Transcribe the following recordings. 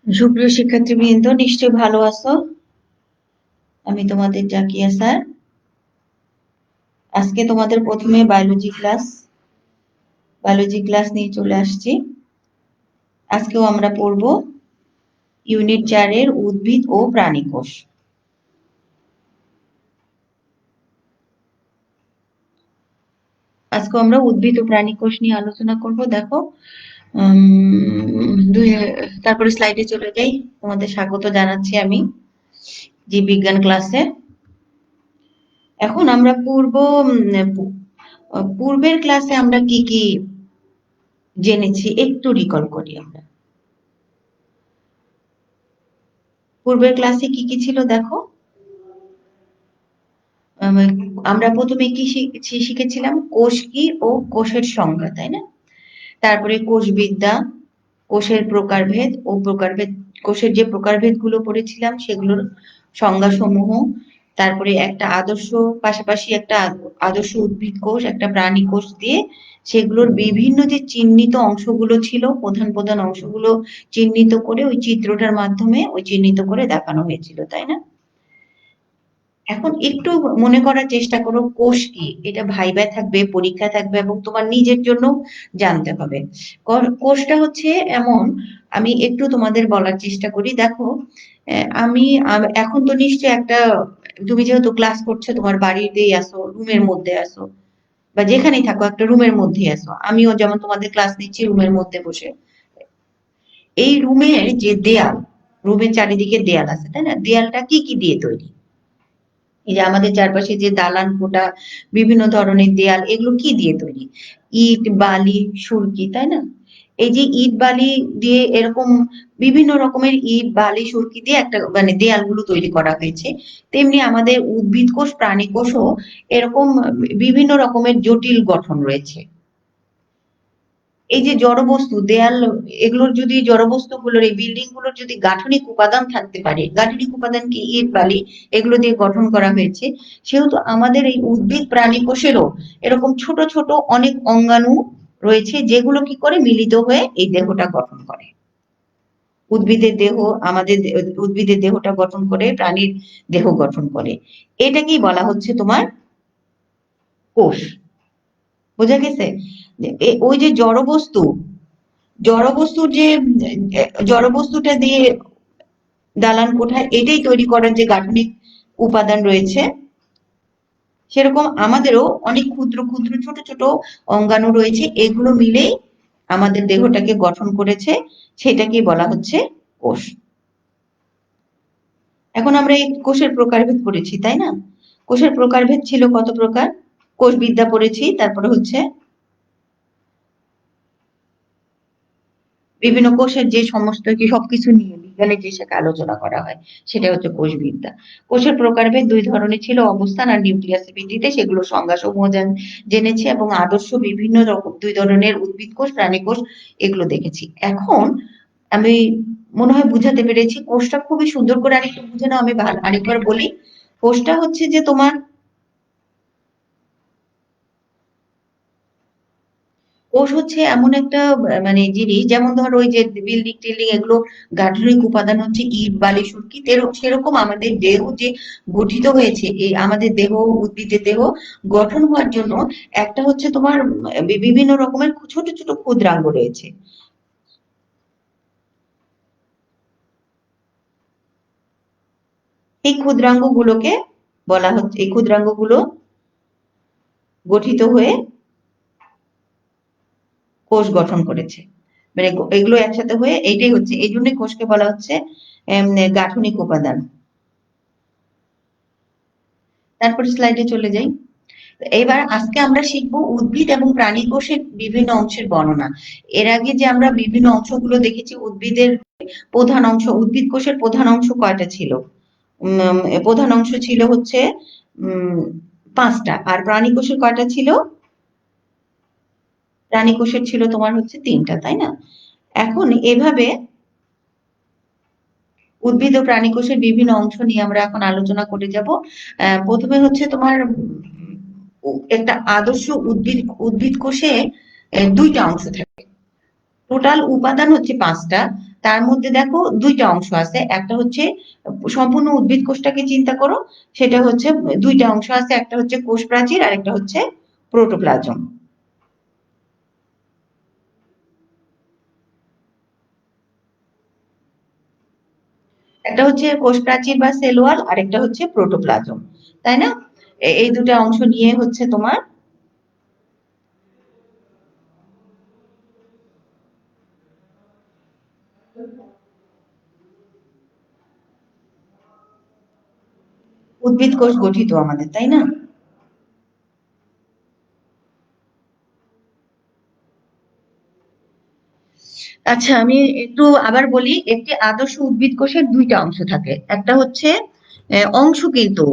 সুপ্রিয় শিক্ষার্থীবৃন্দ, নিশ্চয়ই ভালো আছো। আমি তোমাদের জাকিয়া স্যার। আজকে তোমাদের প্রথমে বায়োলজি ক্লাস নিয়ে চলে আসছি। আজকেও আমরা পড়ব ইউনিট 4 এর উদ্ভিদ ও প্রাণী কোষ। আজকে আমরা উদ্ভিদ ও প্রাণী কোষ নিয়ে আলোচনা করব। দেখো, তারপরে স্লাইডে চলে যাই। তোমাদের স্বাগত জানাচ্ছি আমি জীববিজ্ঞান ক্লাসে। এখন আমরা পূর্বের ক্লাসে আমরা কি কি জেনেছি একটু রিকল করি আমরা। পূর্বের ক্লাসে কি কি ছিল দেখো। আমরা প্রথমে কি শিখেছিলাম? কোষ কি ও কোষের সংজ্ঞা, তাই না? তারপরে কোষবিদ্যা, কোষের প্রকারভেদ ও কোষের যে প্রকারভেদ গুলো পড়েছিলাম সেগুলোর সংজ্ঞাসমূহ। তারপরে একটা পাশাপাশি একটা আদর্শ উদ্ভিদ কোষ, একটা প্রাণী কোষ দিয়ে সেগুলোর বিভিন্ন যে চিহ্নিত অংশগুলো ছিল, প্রধান প্রধান অংশগুলো চিহ্নিত করে ওই চিত্রটার মাধ্যমে চিহ্নিত করে দেখানো হয়েছিল, তাই না? এখন একটু মনে করার চেষ্টা করো, কোষ কি? এটা ভাইবা থাকবে, পরীক্ষা থাকবে এবং তোমার নিজের জন্য জানতে হবে। কোষটা হচ্ছে এমন, আমি একটু তোমাদের বলার চেষ্টা করি। দেখো, আমি এখন তো নিশ্চয়ই তুমি যেহেতু ক্লাস করছো, তোমার বাড়িতেই আসো, রুমের মধ্যে আসো বা যেখানেই থাকো, একটা রুমের মধ্যেই আসো। আমিও যেমন তোমাদের ক্লাস নিচ্ছি রুমের মধ্যে বসে। এই রুমের যে দেয়াল, রুমের চারিদিকে দেয়াল আছে, তাই না? দেয়ালটা কি কি দিয়ে তৈরি? এই যে আমাদের চারপাশে যে দালান কোটা, বিভিন্ন ধরনের দেয়াল, এগুলো কি দিয়ে তৈরি? ইট, বালি, সুরকি, তাই না? এই যে ইট বালি দিয়ে এরকম বিভিন্ন রকমের ইট বালি সুরকি দিয়ে একটা মানে দেয়ালগুলো তৈরি করা হয়েছে। তেমনি আমাদের উদ্ভিদ কোষ, প্রাণী কোষও এরকম বিভিন্ন রকমের জটিল গঠন রয়েছে। এই যে জড়বস্তু দেয়াল, এগুলোর যদি জড়বস্তুগুলোর, এই বিল্ডিং গুলোর যদি গাঠনিক উপাদান থাকতে পারে, গাঠনিক উপাদান কি? ইট বালি, এগুলো দিয়ে গঠন করা হয়েছে। সেহেতু আমাদের এই উদ্ভিদ প্রাণী কোষেরও এরকম ছোট ছোট অনেক অঙ্গাণু রয়েছে, যেগুলো কি করে মিলিত হয়ে এই দেহটা গঠন করে। উদ্ভিদের দেহ, উদ্ভিদের দেহটা গঠন করে, প্রাণীর দেহ গঠন করে। এটাকেই বলা হচ্ছে তোমার কোষ। বোঝা গেছে? ওই যে জড়বস্তুর যে জড়বস্তুটা দিয়ে দালান কোঠা, এটাই তৈরি করার যে গাঠনিক উপাদান রয়েছে, সেরকম আমাদেরও অনেক ক্ষুদ্র ক্ষুদ্র ছোট ছোট অঙ্গাণু রয়েছে। এগুলো মিলেই আমাদের দেহটাকে গঠন করেছে, সেটাকেই বলা হচ্ছে কোষ। এখন আমরা এই কোষের প্রকারভেদ পড়েছি, তাই না? কোষের প্রকারভেদ ছিল কত প্রকার? কোষবিদ্যা পড়েছি, তারপরে হচ্ছে বিভিন্ন কোষের যে সমস্ত কি সবকিছু নিয়ে বিজ্ঞানের যে শাখা আলোচনা করা হয়, সেটা হচ্ছে কোষবিদ্যা। কোষের প্রকারভেদ দুই ধরনের ছিল, অবস্থান আর নিউক্লিয়াসের ভিত্তিতে। সেগুলো সংজ্ঞা সমূহ জেনেছি এবং আদর্শ বিভিন্ন রকম দুই ধরনের উদ্ভিদ কোষ, প্রাণী কোষ, এগুলো দেখেছি। এখন আমি মনে হয় বুঝাতে পেরেছি। কোষটা খুবই সুন্দর করে আরেকটু বুঝে নাও, আমি আরেকবার বলি। কোষটা হচ্ছে যে তোমার, কোষ হচ্ছে এমন একটা মানে জিনিস, যেমন ধরো ওই যে বিল্ডিং টিল্ডিং, এগুলো গাঠনিক উপাদান হচ্ছে ইট বালি সুরকি, সেরকম আমাদের দেহ যে গঠিত হয়েছে, এই আমাদের দেহ, উদ্ভিদের দেহ গঠন হওয়ার জন্য একটা হচ্ছে তোমার বিভিন্ন রকমের ছোট ছোট ক্ষুদ্রাঙ্গ রয়েছে। এই ক্ষুদ্রাঙ্গ গুলো গঠিত হয়ে কোষ গঠন করেছে। মানে এগুলো একসাথে হয়ে এইটাই হচ্ছে, এই জন্যই কোষকে বলা হচ্ছে গাঠনিক উপাদান। তারপরে স্লাইডে চলে যাই। এবার আজকে আমরা শিখবো উদ্ভিদ এবং প্রাণী কোষের বিভিন্ন অংশের বর্ণনা। এর আগে যে আমরা বিভিন্ন অংশগুলো দেখেছি, উদ্ভিদের প্রধান অংশ, উদ্ভিদ কোষের প্রধান অংশ কয়টা ছিল? প্রধান অংশ ছিল হচ্ছে 5টা। আর প্রাণী কোষের কয়টা ছিল? প্রাণী কোষের ছিল তোমার হচ্ছে 3টা, তাই না? এখন এভাবে উদ্ভিদ ও প্রাণী কোষের বিভিন্ন অংশ নিয়ে আমরা এখন আলোচনা করে যাব। প্রথমে হচ্ছে তোমার একটা আদর্শ উদ্ভিদ কোষে 2টা অংশ থাকে। টোটাল উপাদান হচ্ছে 5টা, তার মধ্যে দেখো দুইটা অংশ আছে, একটা হচ্ছে সম্পূর্ণ উদ্ভিদ কোষটাকে চিন্তা করো, সেটা হচ্ছে দুইটা অংশ আছে, একটা হচ্ছে কোষ প্রাচীর আর একটা হচ্ছে প্রোটোপ্লাজম। একটা হচ্ছে কোষ প্রাচীর বা সেল ওয়াল আর একটা হচ্ছে প্রোটোপ্লাজম, তাই না? এই দুটা অংশ নিয়ে হচ্ছে তোমার উদ্ভিদ কোষ গঠিত আমাদের, তাই না? আচ্ছা, আমি একটু আবার বলি, একটি আদর্শ উদ্ভিদ কোষের দুইটা অংশ থাকে, একটা হচ্ছে অংশ, কিন্তু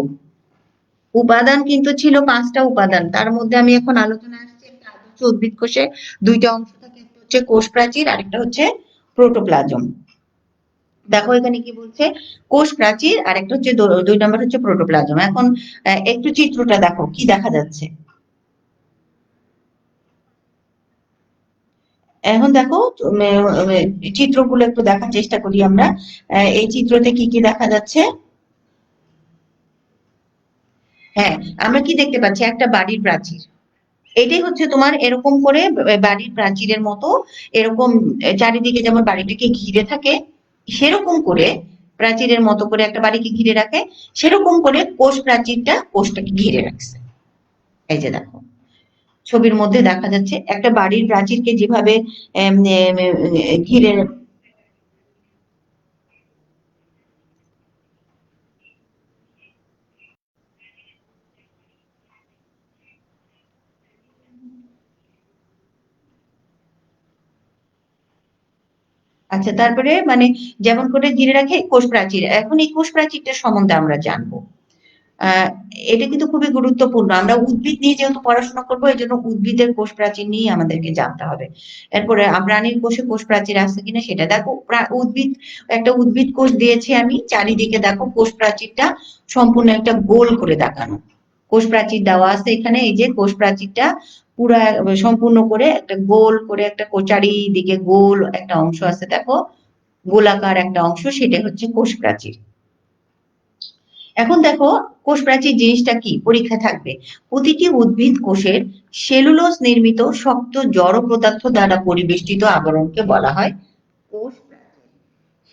উপাদান কিন্তু ছিল পাঁচটা উপাদান, তার মধ্যে আমি এখন আলোচনা আসছি একটা আদর্শ উদ্ভিদ কোষে দুইটা অংশ থাকে, একটা হচ্ছে কোষ প্রাচীর আর একটা হচ্ছে প্রোটোপ্লাজম। দেখো এখানে কি বলছে, কোষ প্রাচীর আর একটা হচ্ছে দুই নম্বর হচ্ছে প্রোটোপ্লাজম। এখন একটু চিত্রটা দেখো, কি দেখা যাচ্ছে? এখন দেখো, চিত্রগুলো একটু দেখার চেষ্টা করি আমরা। এই চিত্রতে কি কি দেখা যাচ্ছে? হ্যাঁ, আমরা কি দেখতে পাচ্ছি? একটা বাড়ির প্রাচীর। এটাই হচ্ছে তোমার এরকম করে বাড়ির প্রাচীরের মতো, এরকম চারিদিকে যেমন বাড়িটাকে ঘিরে থাকে, সেরকম করে প্রাচীরের মতো করে একটা বাড়িকে ঘিরে রাখে, সেরকম করে কোষ প্রাচীরটা কোষটাকে ঘিরে রাখছে। এই যে দেখো, ছবির মধ্যে দেখা যাচ্ছে একটা বাড়ির প্রাচীরকে যেভাবে ঘিরে। আচ্ছা, তারপরে মানে যেমন করে ঘিরে রাখে কোষ প্রাচীর, এখন এই কোষ প্রাচীরটা সম্বন্ধে আমরা জানবো। আহ এটা কিন্তু খুবই গুরুত্বপূর্ণ, আমরা উদ্ভিদ নিয়ে যেহেতু পড়াশোনা করবো, এই জন্য উদ্ভিদের কোষ প্রাচীর নিয়ে আমাদেরকে জানতে হবে। এরপরে প্রাণীর কোষে কোষ প্রাচীর আছে কিনা সেটা দেখো। উদ্ভিদ, একটা উদ্ভিদ কোষ দিয়েছি আমি, চারিদিকে দেখো কোষ প্রাচীরটা সম্পূর্ণ একটা গোল করে দেখানো, কোষ প্রাচীর দেওয়া আছে এখানে। এই যে কোষ প্রাচীরটা পুরা সম্পূর্ণ করে একটা গোল করে একটা চারিদিকে গোল একটা অংশ আছে দেখো, গোলাকার একটা অংশ, সেটা হচ্ছে কোষ প্রাচীর। এখন দেখো, কোষ প্রাচীর জিনিসটা কি পরীক্ষা থাকবে। প্রতিটি উদ্ভিদ কোষের সেলুলোজ নির্মিত শক্ত জড় পদার্থ দ্বারা পরিবেষ্টিত আবরণকে বলা হয় কোষ প্রাচীর।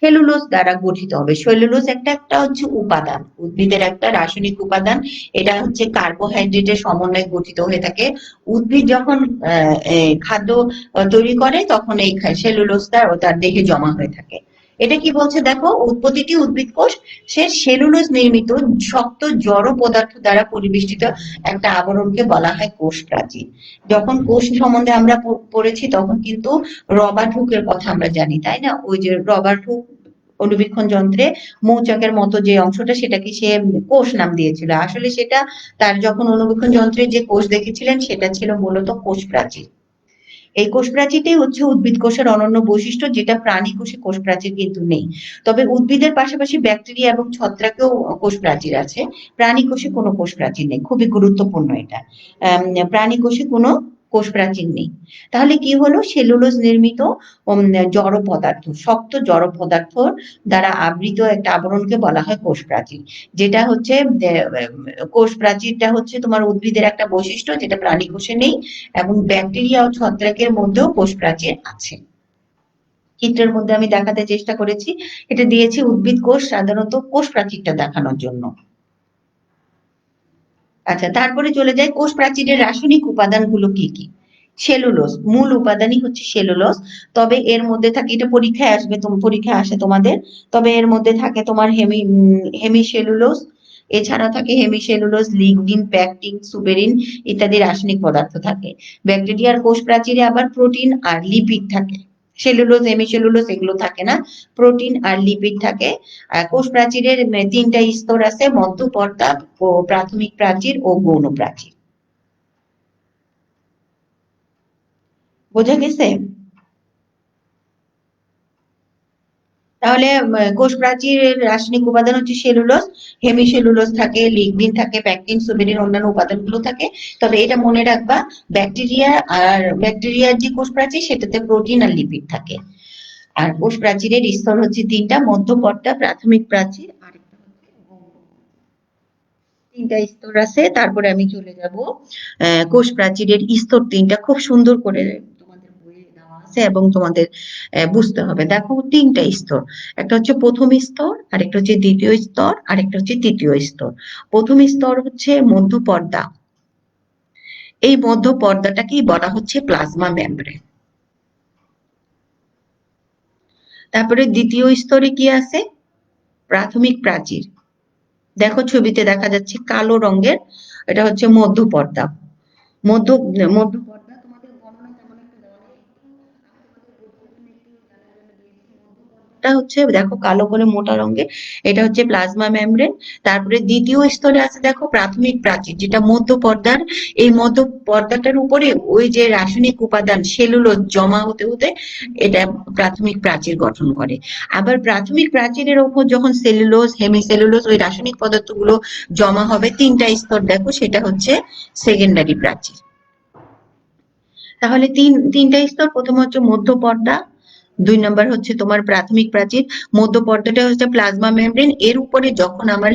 সেলুলোজ দ্বারা গঠিত হবে। সেলুলোজ একটা একটা হচ্ছে উপাদান, উদ্ভিদের একটা রাসায়নিক উপাদান। এটা হচ্ছে কার্বোহাইড্রেটের সমন্বয়ে গঠিত হয়ে থাকে। উদ্ভিদ যখন খাদ্য তৈরি করে, তখন এই সেলুলোজটা তার দেহে জমা হয়ে থাকে। এটা কি বলছে দেখো, প্রতিটি উদ্ভিদ কোষ সে সেলুলোজ নির্মিত শক্ত জড় পদার্থ দ্বারা পরিবেষ্টিত একটা আবরণকে বলা হয় কোষ প্রাচীর। যখন কোষ সম্বন্ধে আমরা পড়েছি, তখন কিন্তু রবার্ট হুকের কথা আমরা জানি, তাই না? ওই যে রবার্ট হুক অণুবীক্ষণ যন্ত্রে মৌচাকের মতো যে অংশটা, সেটাকে সে কোষ নাম দিয়েছিল। আসলে সেটা তার যখন অণুবীক্ষণ যন্ত্রে যে কোষ দেখেছিলেন, সেটা ছিল মূলত কোষ প্রাচীর। এই কোষ প্রাচীরটাই হচ্ছে উদ্ভিদ কোষের অনন্য বৈশিষ্ট্য, যেটা প্রাণী কোষে কোষ প্রাচীর কিন্তু নেই। তবে উদ্ভিদের পাশাপাশি ব্যাকটেরিয়া এবং ছত্রাকেও কোষ প্রাচীর আছে, প্রাণী কোষে কোনো কোষ প্রাচীর নেই। খুবই গুরুত্বপূর্ণ এটা। প্রাণী কোষে কোনো কোষ প্রাচীর নেই। তাহলে কি হলো, সেলুলোজ নির্মিত জড় পদার্থ, শক্ত জড় পদার্থ দ্বারা আবৃত একটা আবরণকে বলা হয় কোষ প্রাচীর। যেটা হচ্ছে কোষ প্রাচীরটা হচ্ছে তোমার উদ্ভিদের একটা বৈশিষ্ট্য, যেটা প্রাণী কোষে নেই, এবং ব্যাকটেরিয়া ও ছত্রাকের মধ্যেও কোষ প্রাচীর আছে। চিত্রের মধ্যে আমি দেখাতে চেষ্টা করেছি, এটা দিয়েছি উদ্ভিদ কোষ সাধারণত কোষ প্রাচীরটা দেখানোর জন্য। আচ্ছা, তারপরে চলে যাই, কোষ প্রাচীরের রাসায়নিক উপাদানগুলো কি কি। সেলুলোজ, মূল উপাদানই হচ্ছে সেলুলোজ। তবে এর মধ্যে থাকে, এটা পরীক্ষায় আসবে, পরীক্ষায় আসে তোমাদের। তবে এর মধ্যে থাকে তোমার হেমিসেলুলোজ, এছাড়া থাকে হেমিসেলুলোজ, লিগনিন, প্যাকটিন, সুবেরিন ইত্যাদি রাসায়নিক পদার্থ থাকে। ব্যাকটেরিয়ার কোষ প্রাচীরে আবার প্রোটিন আর লিপিড থাকে। সেলুলোজ, হেমিসেলুলোজ এগুলো থাকে না, প্রোটিন আর লিপিড থাকে। কোষ প্রাচীরের তিনটা স্তর আছে, মধ্যপর্দা ও প্রাথমিক প্রাচীর ও গৌণ প্রাচীর। বোঝা গেছে? তাহলে কোষ প্রাচীরের রাসায়নিক উপাদান হচ্ছে সেলুলোজ, হেমিসেলুলোজ থাকে, লিগনিন থাকে, প্যাকটিন, সুবেরিন অন্যান্য উপাদানগুলো থাকে। তবে এটা মনে রাখবা, ব্যাকটেরিয়ার যে কোষ প্রাচীর, সেটাতে প্রোটিন আর লিপিড থাকে। আর কোষ প্রাচীরের স্তর হচ্ছে তিনটা: মধ্যপর্দা, প্রাথমিক প্রাচীর, আরেকটা হচ্ছে গৌণ। তিনটা স্তর আছে। তারপরে আমি চলে যাব কোষ প্রাচীরের স্তর তিনটা খুব সুন্দর করে তোমাদের বইয়ে দেওয়া আছে এবং তোমাদের বুঝতে হবে। দেখো তিনটা স্তর, একটা হচ্ছে প্রথম স্তর, আরেকটা হচ্ছে দ্বিতীয় স্তর, আরেকটা হচ্ছে তৃতীয় স্তর। প্রথম স্তর হচ্ছে মধ্যপর্দা, এই মধ্যপর্দাটাকেই বলা হচ্ছে প্লাজমা মেমব্রেন। তারপরে দ্বিতীয় স্তরে কি আছে? প্রাথমিক প্রাচীর। দেখো ছবিতে দেখা যাচ্ছে কালো রঙের, এটা হচ্ছে মধ্যপর্দা। মধ্য মধ্যপর্দা তোমাদের গণনা তেমন একটা দেওয়া নেই, এটা হচ্ছে দেখো কালো করে মোটা রঙের, এটা হচ্ছে প্লাজমা মেমব্রেন। তারপরে দ্বিতীয় স্তরে আছে দেখো প্রাথমিক প্রাচীর, যেটা মধ্য পর্দার, এই মধ্য পর্দাটার উপরে ওই যে রাসায়নিক উপাদান সেলুলোজ জমা হতে হতে এটা প্রাথমিক প্রাচীর গঠন করে। আবার প্রাথমিক প্রাচীরের উপর যখন সেলুলোজ, হেমিসেলুলোজ, ওই রাসায়নিক পদার্থগুলো জমা হবে, তিনটা স্তর দেখো, সেটা হচ্ছে সেকেন্ডারি প্রাচীর। তাহলে তিনটা স্তর, প্রথম হচ্ছে মধ্য পর্দা, দুই নম্বর হচ্ছে তোমার প্রাথমিক প্রাচীর, মধ্য পর্দাটা হচ্ছে প্লাজমা মেমব্রেন, এর উপরে যখন আমার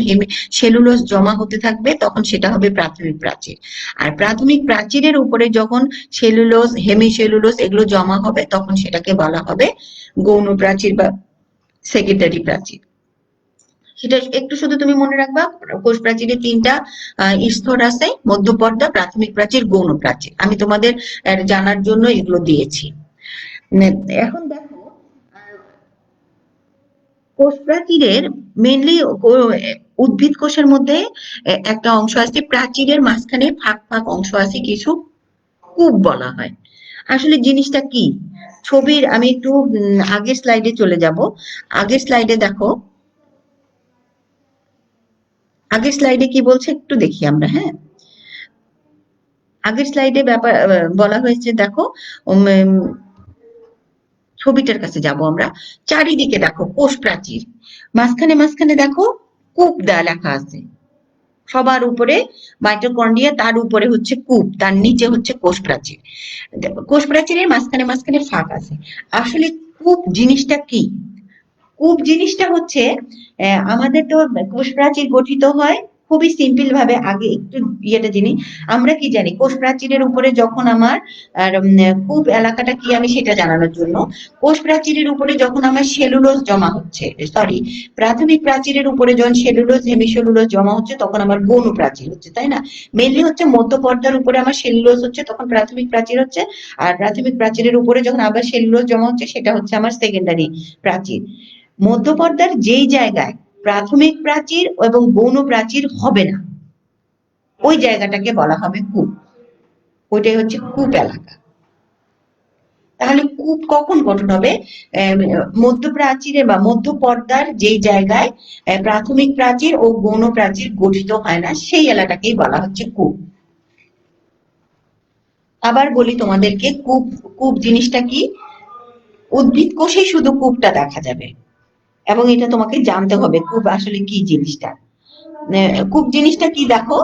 সেলুলোজ জমা হতে থাকবে তখন সেটা হবে প্রাথমিক প্রাচীর। আর প্রাথমিক প্রাচীরের উপরে যখন সেলুলোজ, হেমিসেলুলোজ এগুলো জমা হবে তখন সেটাকে বলা হবে গৌণ প্রাচীর বা সেকেন্ডারি প্রাচীর। সেটা একটু শুধু তুমি মনে রাখবা, কোষ প্রাচীরে তিনটা স্তর আছে: মধ্য পর্দা, প্রাথমিক প্রাচীর, গৌণ প্রাচীর। আমি তোমাদের জানার জন্য এগুলো দিয়েছি। এখন দেখো কোষ প্রাচীরের মেনলি উদ্ভিদ কোষের মধ্যে একটা অংশ আছে প্রাচীরের মাঝখানে ফাঁক ফাঁক অংশ আছে কিছু, কূপ বলা হয়। আসলে জিনিসটা কি? ছবির আমি একটু আগের স্লাইডে চলে যাব। আগের স্লাইডে দেখো, আগের স্লাইডে কি বলছে একটু দেখি আমরা। হ্যাঁ, আগের স্লাইডে ব্যাপার বলা হয়েছে দেখো, ছবিটার কাছে যাব আমরা। চারিদিকে দেখো কোষ প্রাচীর, মাঝখানে মাঝখানে দেখো কূপ দেয়া লেখা আছে। সবার উপরে মাইটোকন্ড্রিয়া, তার উপরে হচ্ছে কূপ, তার নিচে হচ্ছে কোষ প্রাচীর। কোষ প্রাচীরের মাঝখানে মাঝখানে ফাঁক আছে। আসলে কূপ জিনিসটা কি? কূপ জিনিসটা হচ্ছে আমাদের তো কোষ প্রাচীর গঠিত হয় খুবই সিম্পল ভাবে। আগে একটু ইয়েটা জিনি, আমরা কি জানি কোষ প্রাচীরের উপরে যখন আমার কূপ এলাকাটা কি আমি সেটা জানানোর জন্য, কোষ প্রাচীরের উপরে যখন আমার সেলুলোজ জমা হচ্ছে, সরি, প্রাথমিক প্রাচীরের উপরে যখন সেলুলোজ, হেমিসেলুলোজ জমা হচ্ছে তখন আমার গৌণ প্রাচীর হচ্ছে, তাই না? মেনলি হচ্ছে মধ্য পর্দার উপরে আমার সেলুলোজ হচ্ছে তখন প্রাথমিক প্রাচীর হচ্ছে, আর প্রাথমিক প্রাচীরের উপরে যখন আবার সেলুলোজ জমা হচ্ছে সেটা হচ্ছে আমার সেকেন্ডারি প্রাচীর। মধ্যপর্দার যেই জায়গায় প্রাথমিক প্রাচীর এবং গৌণ প্রাচীর হবে না, ওই জায়গাটাকে বলা হবে কূপ। ওইটাই হচ্ছে কূপ এলাকা। তাহলে কূপ কখন গঠন হবে? মধ্য প্রাচীরে বা মধ্য পর্দার যেই জায়গায় প্রাথমিক প্রাচীর ও গৌণ প্রাচীর গঠিত হয় না, সেই এলাকাকেই বলা হচ্ছে কূপ। আবার বলি তোমাদেরকে, কূপ কূপ জিনিসটা কি? উদ্ভিদ কোষেই শুধু কূপটা দেখা যাবে এবং এটা তোমাকে জানতে হবে কূপ আসলে কি জিনিসটা। কূপ জিনিসটা কি দেখো,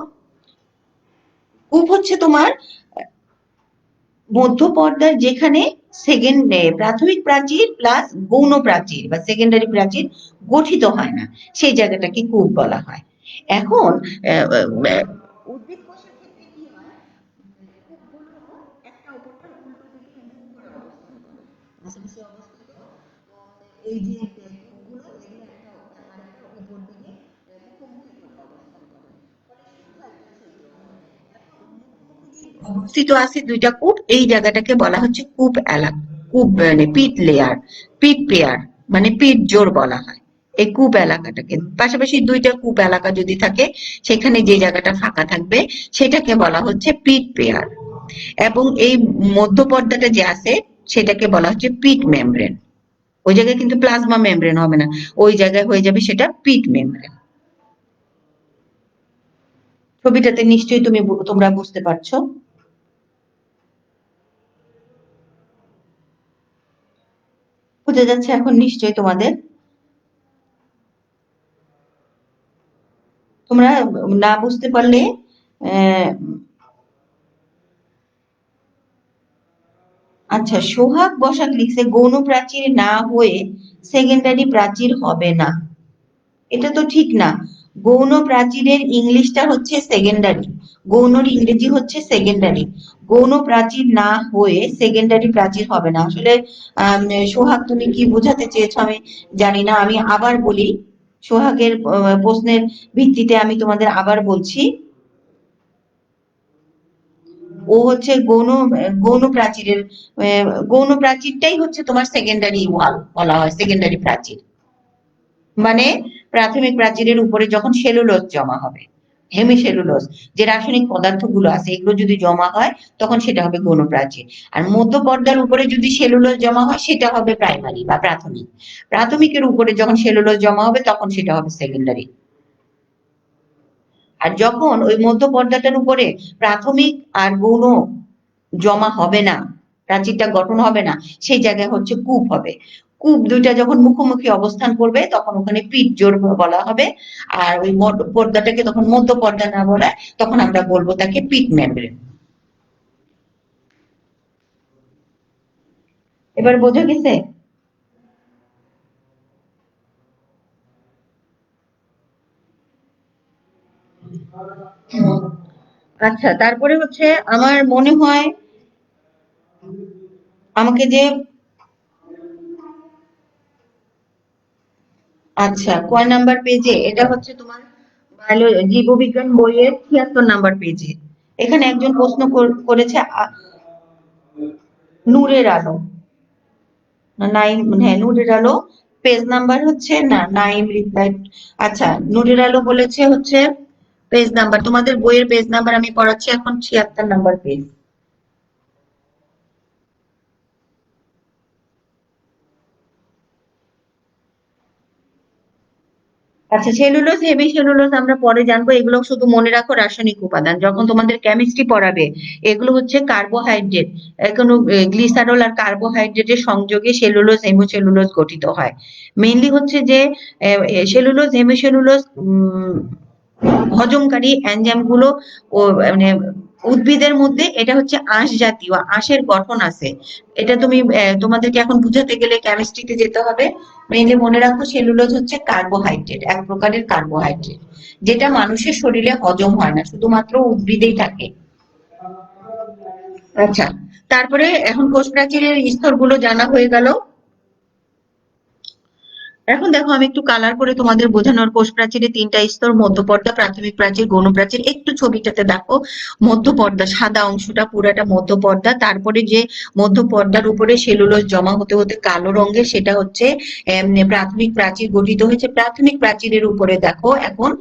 কূপ হচ্ছে তোমার মধ্য পর্দার যেখানে প্রাথমিক প্রাচীর প্লাস গৌণ প্রাচীর বা সেকেন্ডারি প্রাচীর গঠিত হয় না, সেই জায়গাটাকে কূপ বলা হয়। এখন উদ্ভিদ কোষের ক্ষেত্রে কি হয়, কূপগুলো একটা অপরটার উল্টো দিকে মুখ করে অবস্থান করে, পাশাপাশি অবস্থিত। এই যে কূপগুলো, এগুলো একটা আরেকটার উপর দিকে মুখোমুখি করে অবস্থান করে, অবস্থিত আছে দুইটা কূপ। এই জায়গাটাকে বলা হচ্ছে কূপ এলাকা, কূপ মানে পিট লেয়ার, পিট পেয়ার, মানে পিট জোর বলা হয় এই কূপ এলাকাটাকে। পাশাপাশি দুইটা কূপ এলাকা যদি থাকে, সেখানে যে জায়গাটা ফাঁকা থাকবে সেটাকে বলা হচ্ছে পিট পেয়ার। এবং এই মধ্য পর্দাটা যে আছে সেটাকে বলা হচ্ছে পিট মেমব্রেন। ওই জায়গায় কিন্তু প্লাজমা মেমব্রেন হবে না, ওই জায়গায় হয়ে যাবে সেটা পিট মেমব্রেন। ছবিটাতে নিশ্চয়ই তোমরা বুঝতে পারছো। বোঝা যাচ্ছে এখন নিশ্চয়ই তোমাদের? তোমরা না বুঝতে পারলে আচ্ছা, সোহাগ বসাক লিখছে গৌণ প্রাচীর না হয়ে সেকেন্ডারি প্রাচীর হবে না। এটা তো ঠিক না। গৌণ প্রাচীরের ইংলিশটা হচ্ছে সেকেন্ডারি, গৌণর ইংরেজি হচ্ছে সেকেন্ডারি। গৌণ প্রাচীর না হয়ে সেকেন্ডারি প্রাচীর হবে না। আসলে সোহাগ তুমি কি বোঝাতে চেয়েছো আমি জানি না, আমি আবার বলি। সোহাগের প্রশ্নের ভিত্তিতে আমি তোমাদের আবার বলছি। ও হচ্ছে গৌণ প্রাচীরের গৌণ প্রাচীরটাই হচ্ছে তোমার সেকেন্ডারি ওয়াল বলা হয়, সেকেন্ডারি প্রাচীর। মানে প্রাথমিক প্রাচীরের উপরে যখন সেলুলোজ জমা হবে, হেমিসেলুলোজ যে রাসায়নিক পদার্থগুলো আছে এগুলো যদি জমা হয় তখন সেটা হবে গৌণ প্রাচীর। আর মধ্য পর্দার উপরে যদি সেলুলোজ জমা হয় সেটা হবে প্রাইমারি বা প্রাথমিক। প্রাথমিকের উপরে যখন সেলুলোজ জমা হবে তখন সেটা হবে সেকেন্ডারি। আর যখন ওই মধ্য পর্দাটার উপরে প্রাথমিক আর গৌণ জমা হবে না, প্রাচীরটা গঠন হবে না, সেই জায়গায় হচ্ছে কূপ হবে। কূপ দুইটা যখন মুখোমুখি অবস্থান করবে তখন ওখানে পিট জোড় বলা হবে। আর ওই পর্দাটাকে তখন মধ্য পর্দা না বলে তখন আমরা বলবো তাকে পিট মেমব্রেন। এবার বোঝা গেছে? আচ্ছা, তারপরে হচ্ছে আমার মনে হয় আমাকে যে, আচ্ছা কয় নাম্বার পেজে এটা হচ্ছে তোমার জীববিজ্ঞান বইয়ের ৭৬ নাম্বার পেজে। এখানে একজন প্রশ্ন করেছে নূরের আলো, নাইম, হ্যাঁ নূরের আলো, পেজ নাম্বার হচ্ছে না নাইম রিপ্লাই। আচ্ছা, নূরের আলো বলেছে হচ্ছে পেজ নাম্বার, তোমাদের বইয়ের পেজ নাম্বার আমি পড়াচ্ছি এখন ৭৬ নাম্বার পেজ। আচ্ছা, সেলুলোজ হেমি সেলুলোজ আমরা পরে জানবো, এগুলো শুধু মনে রাখো রাসায়নিক উপাদান যখন তোমাদের কেমিস্ট্রি পড়াবে। এগুলো হচ্ছে কার্বোহাইড্রেট, এখন গ্লিসারল আর কার্বোহাইড্রেটের সংযোগে সেলুলোজ হেমিসেলুলোজ গঠিত হয়। মেইনলি হচ্ছে যে সেলুলোজ হেমিসেলুলোজ হজমকারী এনজাইম গুলো ও মানে উদ্ভিদের মধ্যে এটা হচ্ছে আঁশ জাতীয়, আঁশের গঠন আছে। এটা তুমি তোমাদেরকে এখন বুঝাতে গেলে কেমিস্ট্রিতে যেতে হবে। মেইনলি মনে রাখো সেলুলোজ হচ্ছে কার্বোহাইড্রেট, এক প্রকারের কার্বোহাইড্রেট, যেটা মানুষের শরীরে হজম হয় না, শুধুমাত্র উদ্ভিদেই থাকে। আচ্ছা, তারপরে এখন কোষ প্রাচীরের স্তরগুলো জানা হয়ে গেল। এখন দেখো আমি একটু কালার করে তোমাদের বোঝানোর। কোষ প্রাচীরে ৩টা স্তর, মধ্যপর্দা, প্রাথমিক প্রাচীর, গৌণ প্রাচীর। একটু ছবিটাতে দেখো, মধ্যপর্দা সাদা অংশটা পুরাটা মধ্যপর্দা, তারপরে যে মধ্যপর্দার উপরে সেলুলোজ জমা হতে হতে কালো রঙের সেটা হচ্ছে প্রাথমিক প্রাচীর গঠিত হয়েছে। প্রাথমিক প্রাচীরের উপরে দেখো এখন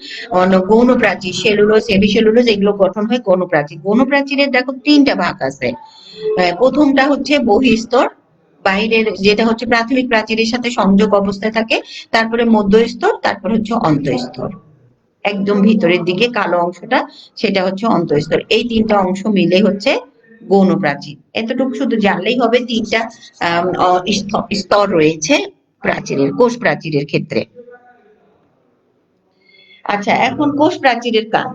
গৌণ প্রাচীর, সেলুলোজ হেমিসেলুলোজ এগুলো গঠন হয় গৌণ প্রাচীর। গৌণ প্রাচীরের দেখো ৩টা ভাগ আছে। প্রথমটা হচ্ছে বহিঃস্তর, বাইরের যেটা হচ্ছে প্রাথমিক প্রাচীরের সাথে সংযোগ অবস্থায় থাকে, তারপরে মধ্যস্তর, তারপর হচ্ছে অন্তঃস্তর। একদম ভিতরের দিকে কালো অংশটা সেটা হচ্ছে অন্তঃস্তর। এই ৩টা অংশ মিলে হচ্ছে গৌণ প্রাচীর। এতটুকু শুধু জানলেই হবে ৩টা স্তর রয়েছে প্রাচীরের, কোষ প্রাচীরের ক্ষেত্রে। আচ্ছা, এখন কোষ প্রাচীরের কাজ।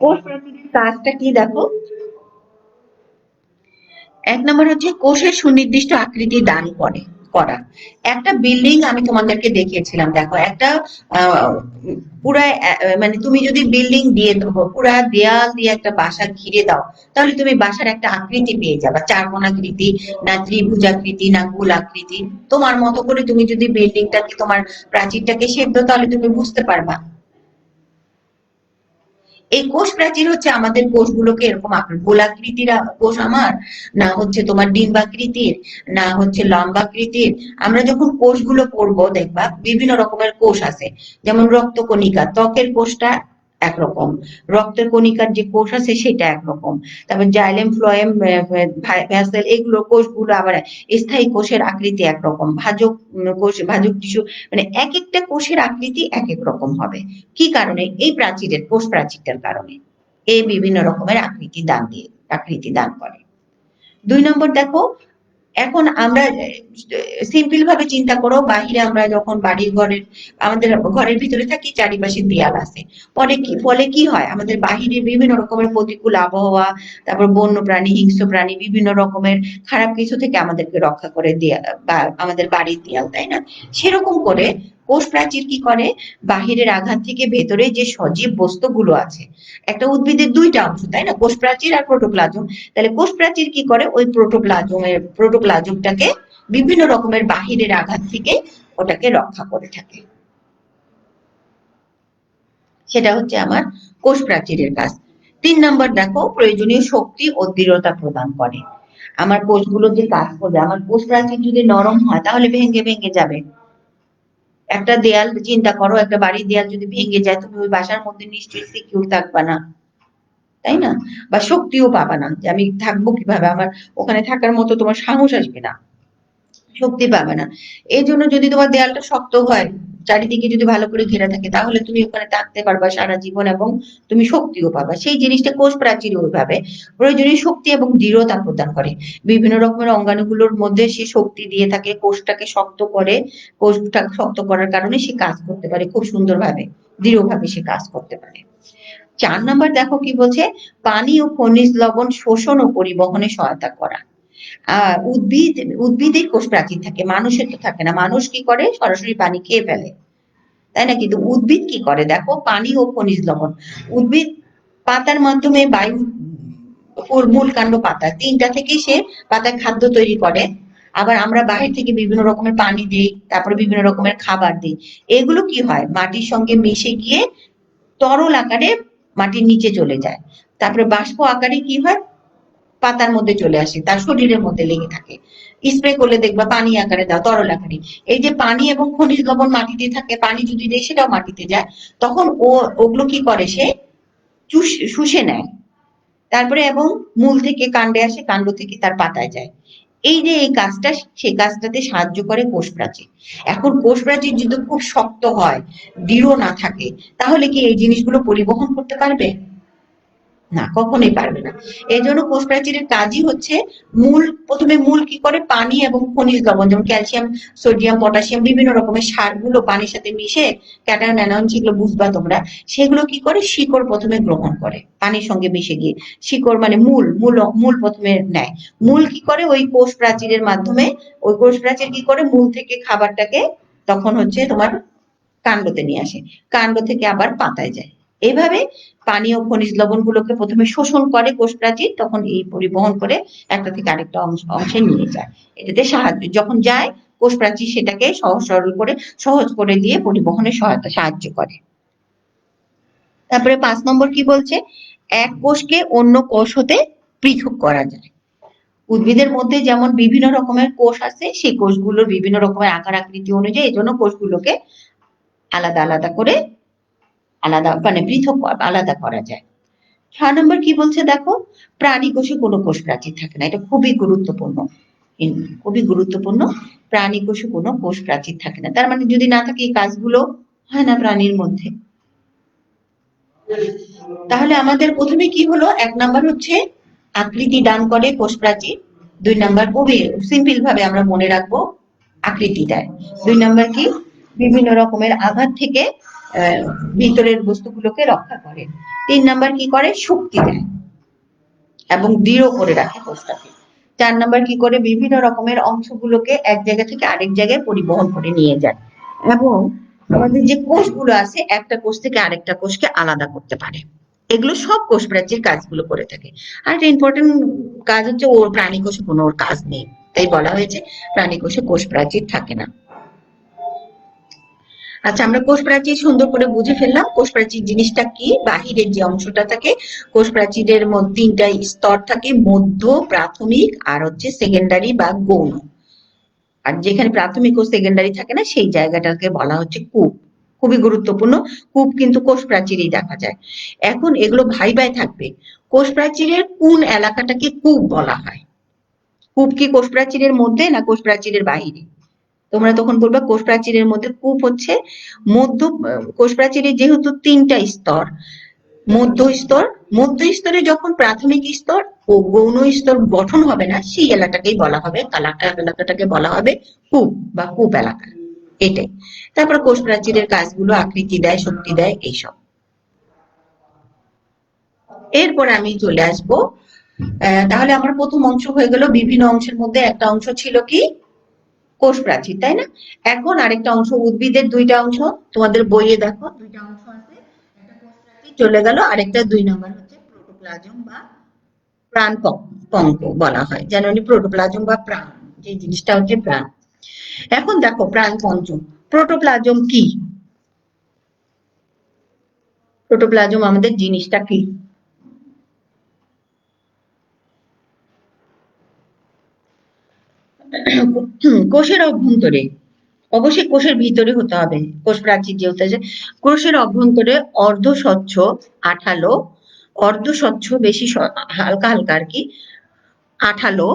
কোষ প্রাচীরের কাজটা কি দেখো, ১ নম্বর হচ্ছে কোষের সুনির্দিষ্ট আকৃতি দান করা। একটা বিল্ডিং আমি তোমাদেরকে দেখিয়েছিলাম, দেখো একটা পুরা মানে তুমি যদি বিল্ডিং দিয়ে দেবো, পুরা দেয়াল দিয়ে একটা বাসা ঘিরে দাও, তাহলে তুমি বাসার একটা আকৃতি পেয়ে যাবে, চারকোণাকৃতি না ত্রিভুজাকৃতি না গোল আকৃতি। তোমার মতো করে তুমি যদি বিল্ডিংটাকে, তোমার প্রাচীরটাকে শেপ দাও তাহলে তুমি বুঝতে পারবা। এই কোষ প্রাচীর হচ্ছে আমাদের কোষগুলোকে এরকম গোলাকৃতির কোষ আমার, না হচ্ছে তোমার ডিম্বাকৃতির, না হচ্ছে লম্বাকৃতির। আমরা যখন কোষগুলো পড়বো দেখবা বিভিন্ন রকমের কোষ আছে, যেমন রক্তকণিকা, ত্বকের কোষটা একরকম, রক্তের কণিকার যে কোষ আছে সেটা একরকম, তারপর জাইলেম ফ্লোয়েম ভ্যাসেল এগুলো কোষগুলো আবার স্থায়ী কোষের আকৃতি একরকম, ভাজক কোষ, ভাজক টিস্যু, মানে এক একটা কোষের আকৃতি এক এক রকম হবে। কি কারণে? এই প্রাচীরের, কোষ প্রাচীরটার কারণে এই বিভিন্ন রকমের আকৃতি দান করে। ২ নম্বর দেখো, এখন আমরা সিম্পল ভাবে চিন্তা করো, বাহিরে আমরা যখন বাড়ির ঘরের আমাদের ঘরের ভিতরে থাকি, চারিপাশে দেয়াল আছে, ফলে কি হয়, আমাদের বাহিরে বিভিন্ন রকমের প্রতিকূল আবহাওয়া, তারপর বন্য প্রাণী, হিংস্র প্রাণী, বিভিন্ন রকমের খারাপ কিছু থেকে আমাদেরকে রক্ষা করে দেয়া বা আমাদের বাড়ির দেয়াল, তাই না? সেরকম করে কোষ প্রাচীর কি করে, বাহিরের আঘাত থেকে ভেতরে যে সজীব বস্তুগুলো আছে, একটা উদ্ভিদের দুইটা অংশ, তাই না, কোষ প্রাচীর আর প্রোটোপ্লাজম। তাহলে কোষ প্রাচীর কি করে, ওই প্রোটোপ্লাজমটাকে বিভিন্ন রকমের বাহিরের আঘাত থেকে ওটাকে রক্ষা করে থাকে। সেটা হচ্ছে আমার কোষ প্রাচীরের কাজ। 3 নম্বর দেখো, প্রয়োজনীয় শক্তি ও দৃঢ়তা প্রদান করে। আমার কোষগুলো যে কাজ করবে, আমার কোষ প্রাচীর যদি নরম হয় তাহলে ভেঙে ভেঙে যাবে। একটা দেয়াল চিন্তা করো, একটা বাড়ির দেয়াল যদি ভেঙে যায়, তুমি ওই বাসার মধ্যে নিশ্চয়ই সিকিউর থাকবা না, তাই না? বা শক্তিও পাবা না, যে আমি থাকবো কিভাবে, আমার ওখানে থাকার মতো তোমার সাহস আসবে না, শক্তি পাবে না। এই জন্য যদি তোমার দেয়ালটা শক্ত হয়, চারিদিকে যদি ভালো করে ঘেরা থাকে, তাহলে তুমি ওখানে থাকতে পারবা সারা জীবন এবং তুমি শক্তিও পাবা। সেই জিনিসটা কোষ প্রাচীর ওইভাবে প্রয়োজনীয় শক্তি এবং দৃঢ়তা প্রদান করে। বিভিন্ন রকমের অঙ্গাণুগুলোর মধ্যে সে শক্তি দিয়ে থাকে, কোষটাকে শক্ত করে, কোষটা শক্ত করার কারণে সে কাজ করতে পারে খুব সুন্দরভাবে, দৃঢ়ভাবে সে কাজ করতে পারে। 4 নম্বর দেখো কি বলছে, পানি ও খনিজ লবণ শোষণ ও পরিবহনে সহায়তা করা। উদ্ভিদের কোষ প্রাচীর থাকে, মানুষের তো থাকে না। মানুষ কি করে, সরাসরি পানি খেয়ে ফেলে, তাই না? কিন্তু উদ্ভিদ কি করে দেখো, পানি ও খনিজ লবণ। উদ্ভিদ পাতার মাধ্যমে বায়ু, মূল কাণ্ড পাতা, তিনটা থেকে সে পাতায় খাদ্য তৈরি করে। আবার আমরা বাহির থেকে বিভিন্ন রকমের পানি দিই, তারপরে বিভিন্ন রকমের খাবার দিই। এগুলো কি হয়, মাটির সঙ্গে মিশে গিয়ে তরল আকারে মাটির নিচে চলে যায়, তারপরে বাষ্প আকারে কি হয়, পাতার মধ্যে চলে আসে, তার শরীরের মধ্যে লেগে থাকে। স্প্রে করলে দেখবা পানি আকারে দাও, তরল আকারে। এই যে পানি এবং খনিজ লবণ মাটিতে থাকে, পানি যদি দেয় সেটাও মাটিতে যায়, তখন ওগুলো কি করে, সে শুষে নেয়, তারপরে এবং মূল থেকে কাণ্ডে আসে, কাণ্ড থেকে তার পাতায় যায়। এই যে এই কাজটা, সেই কাজটাতে সাহায্য করে কোষ প্রাচীর। এখন কোষ প্রাচীর যদি খুব শক্ত হয়, দৃঢ় না থাকে, তাহলে কি এই জিনিসগুলো পরিবহন করতে পারবে? না, কখনোই পারবে না। এই জন্য কোষ প্রাচীরের কাজই হচ্ছে প্রথমে মূল কি করে, পানি এবং খনিজ লবণ, যেমন ক্যালসিয়াম, সোডিয়াম, পটাশিয়াম, বিভিন্ন রকমের সারগুলো পানির সাথে মিশে, ক্যাটায়ন অ্যানায়ন সেগুলো বুঝবা তোমরা, সেগুলো কি করে, শিকড় প্রথমে গ্রহণ করে পানির সঙ্গে মিশে গিয়ে। শিকড় মানে মূল, মূল প্রথমে নেয়। মূল কি করে, ওই কোষ প্রাচীরের মাধ্যমে, ওই কোষ প্রাচীর কি করে, মূল থেকে খাবারটাকে তখন হচ্ছে তোমার কাণ্ডতে নিয়ে আসে, কাণ্ড থেকে আবার পাতায় যায়। এইভাবে পানি ও খনিজ লবণ গুলোকে প্রথমে শোষণ করে কোষ প্রাচীর, তখন এই পরিবহন করে একটা থেকে আরেকটা অংশে নিয়ে যায়। এটাতে সাহায্য যখন যায়, কোষ প্রাচীর সেটাকে সহজ করে দিয়ে পরিবহনে সাহায্য করে। তারপরে 5 নম্বর কি বলছে, এক কোষকে অন্য কোষ হতে পৃথক করা যায়। উদ্ভিদের মধ্যে যেমন বিভিন্ন রকমের কোষ আছে, সেই কোষগুলোর বিভিন্ন রকমের আকার আকৃতি অনুযায়ী, এই জন্য কোষগুলোকে আলাদা আলাদা করে পৃথক আলাদা করা যায়। 6 নম্বর কি বলছে দেখো, প্রাণী কোষে কোনো কোষ প্রাচীর থাকে না। এটা খুবই গুরুত্বপূর্ণ, খুবই গুরুত্বপূর্ণ। প্রাণী কোষে কোনো কোষ প্রাচীর থাকে না, তার মানে যদি না থাকে এই কাজগুলো হয় না প্রাণীর মধ্যে। তাহলে আমাদের প্রথমে কি হলো, 1 নাম্বার হচ্ছে আকৃতি দান করে কোষ প্রাচীর। 2 নাম্বার, খুবই সিম্পল ভাবে আমরা মনে রাখবো, আকৃতি দেয়। 2 নাম্বার কি, বিভিন্ন রকমের আঘাত থেকে ভিতরের বস্তুগুলোকে রক্ষা করে। 3 নাম্বার কি করে, শক্তি দেয় এবং দৃঢ় করে রাখে কোষটাকে। 4 নাম্বার কি করে, বিভিন্ন রকমের অংশগুলোকে এক জায়গা থেকে আরেক জায়গায় পরিবহন করে নিয়ে যায় এবং আমাদের যে কোষগুলো আছে, একটা কোষ থেকে আরেকটা কোষকে আলাদা করতে পারে। এগুলো সব কোষ প্রাচীর কাজগুলো করে থাকে। আর একটা ইম্পর্টেন্ট কাজ হচ্ছে, ওর প্রাণী কোষে কোনো ওর কাজ নেই, তাই বলা হয়েছে প্রাণী কোষে কোষ প্রাচীর থাকে না। আচ্ছা, আমরা কোষ প্রাচীর সুন্দর করে বুঝে ফেললাম। কোষ প্রাচীর জিনিসটা কি, বাহিরের যে অংশটা থাকে, কোষ প্রাচীরের মধ্যে 3টা স্তর থাকে, মধ্য, প্রাথমিক আর হচ্ছে সেকেন্ডারি বা গৌণ। আর যেখানে প্রাথমিক ও সেকেন্ডারি থাকে না, সেই জায়গাটাকে বলা হচ্ছে কূপ। খুবই গুরুত্বপূর্ণ, কূপ কিন্তু কোষ প্রাচীরেই দেখা যায়। এখন এগুলো ভাইবাই থাকবে, কোষ প্রাচীরের কোন এলাকাটাকে কূপ বলা হয়? কূপ কি কোষ প্রাচীরের মধ্যে না কোষ প্রাচীরের বাহিরে? তোমরা তখন বলবে কোষ প্রাচীরের মধ্যে। কূপ হচ্ছে মধ্য, কোষ প্রাচীরের যেহেতু 3টা স্তর, মধ্য স্তর, মধ্য স্তরে যখন প্রাথমিক স্তর ও গৌণ স্তর গঠন হবে না, সেই এলাকাটাকেই বলা হবে, এলাকাটাকে বলা হবে কূপ বা কূপ এলাকা। এটাই। তারপর কোষ প্রাচীরের কাজগুলো আকৃতি দেয়, শক্তি দেয়, এইসব। এরপরে আমি চলে আসবো, তাহলে আমার প্রথম অংশ হয়ে গেল। বিভিন্ন অংশের মধ্যে একটা অংশ ছিল কি কোষ প্রাচীর, তাই না? এখন আরেকটা অংশ, উদ্ভিদের দুইটা অংশ, তোমাদের বইয়ে দেখো দুইটা অংশ আছে, একটা কোষ প্রাচীর চলে গেল, আরেকটা 2 নম্বর হচ্ছে প্রোটোপ্লাজম বা প্রাণ পঙ্ক বলা হয়, জানি প্রোটোপ্লাজম বা প্রাণ, যে জিনিসটা হচ্ছে প্রাণ। এখন দেখো প্রাণ পঞ্চম, প্রোটোপ্লাজম কি? প্রোটোপ্লাজম আমাদের জিনিসটা কি? কোষের অভ্যন্তরে, অবশ্যই কোষের ভিতরে হতে হবে, কোষ প্রাচীর যেহেতু আছে, কোষের অভ্যন্তরে অর্ধস্বচ্ছ, আঠালো, অর্ধস্বচ্ছ বেশি হালকা হালকা আর কি, আঠালো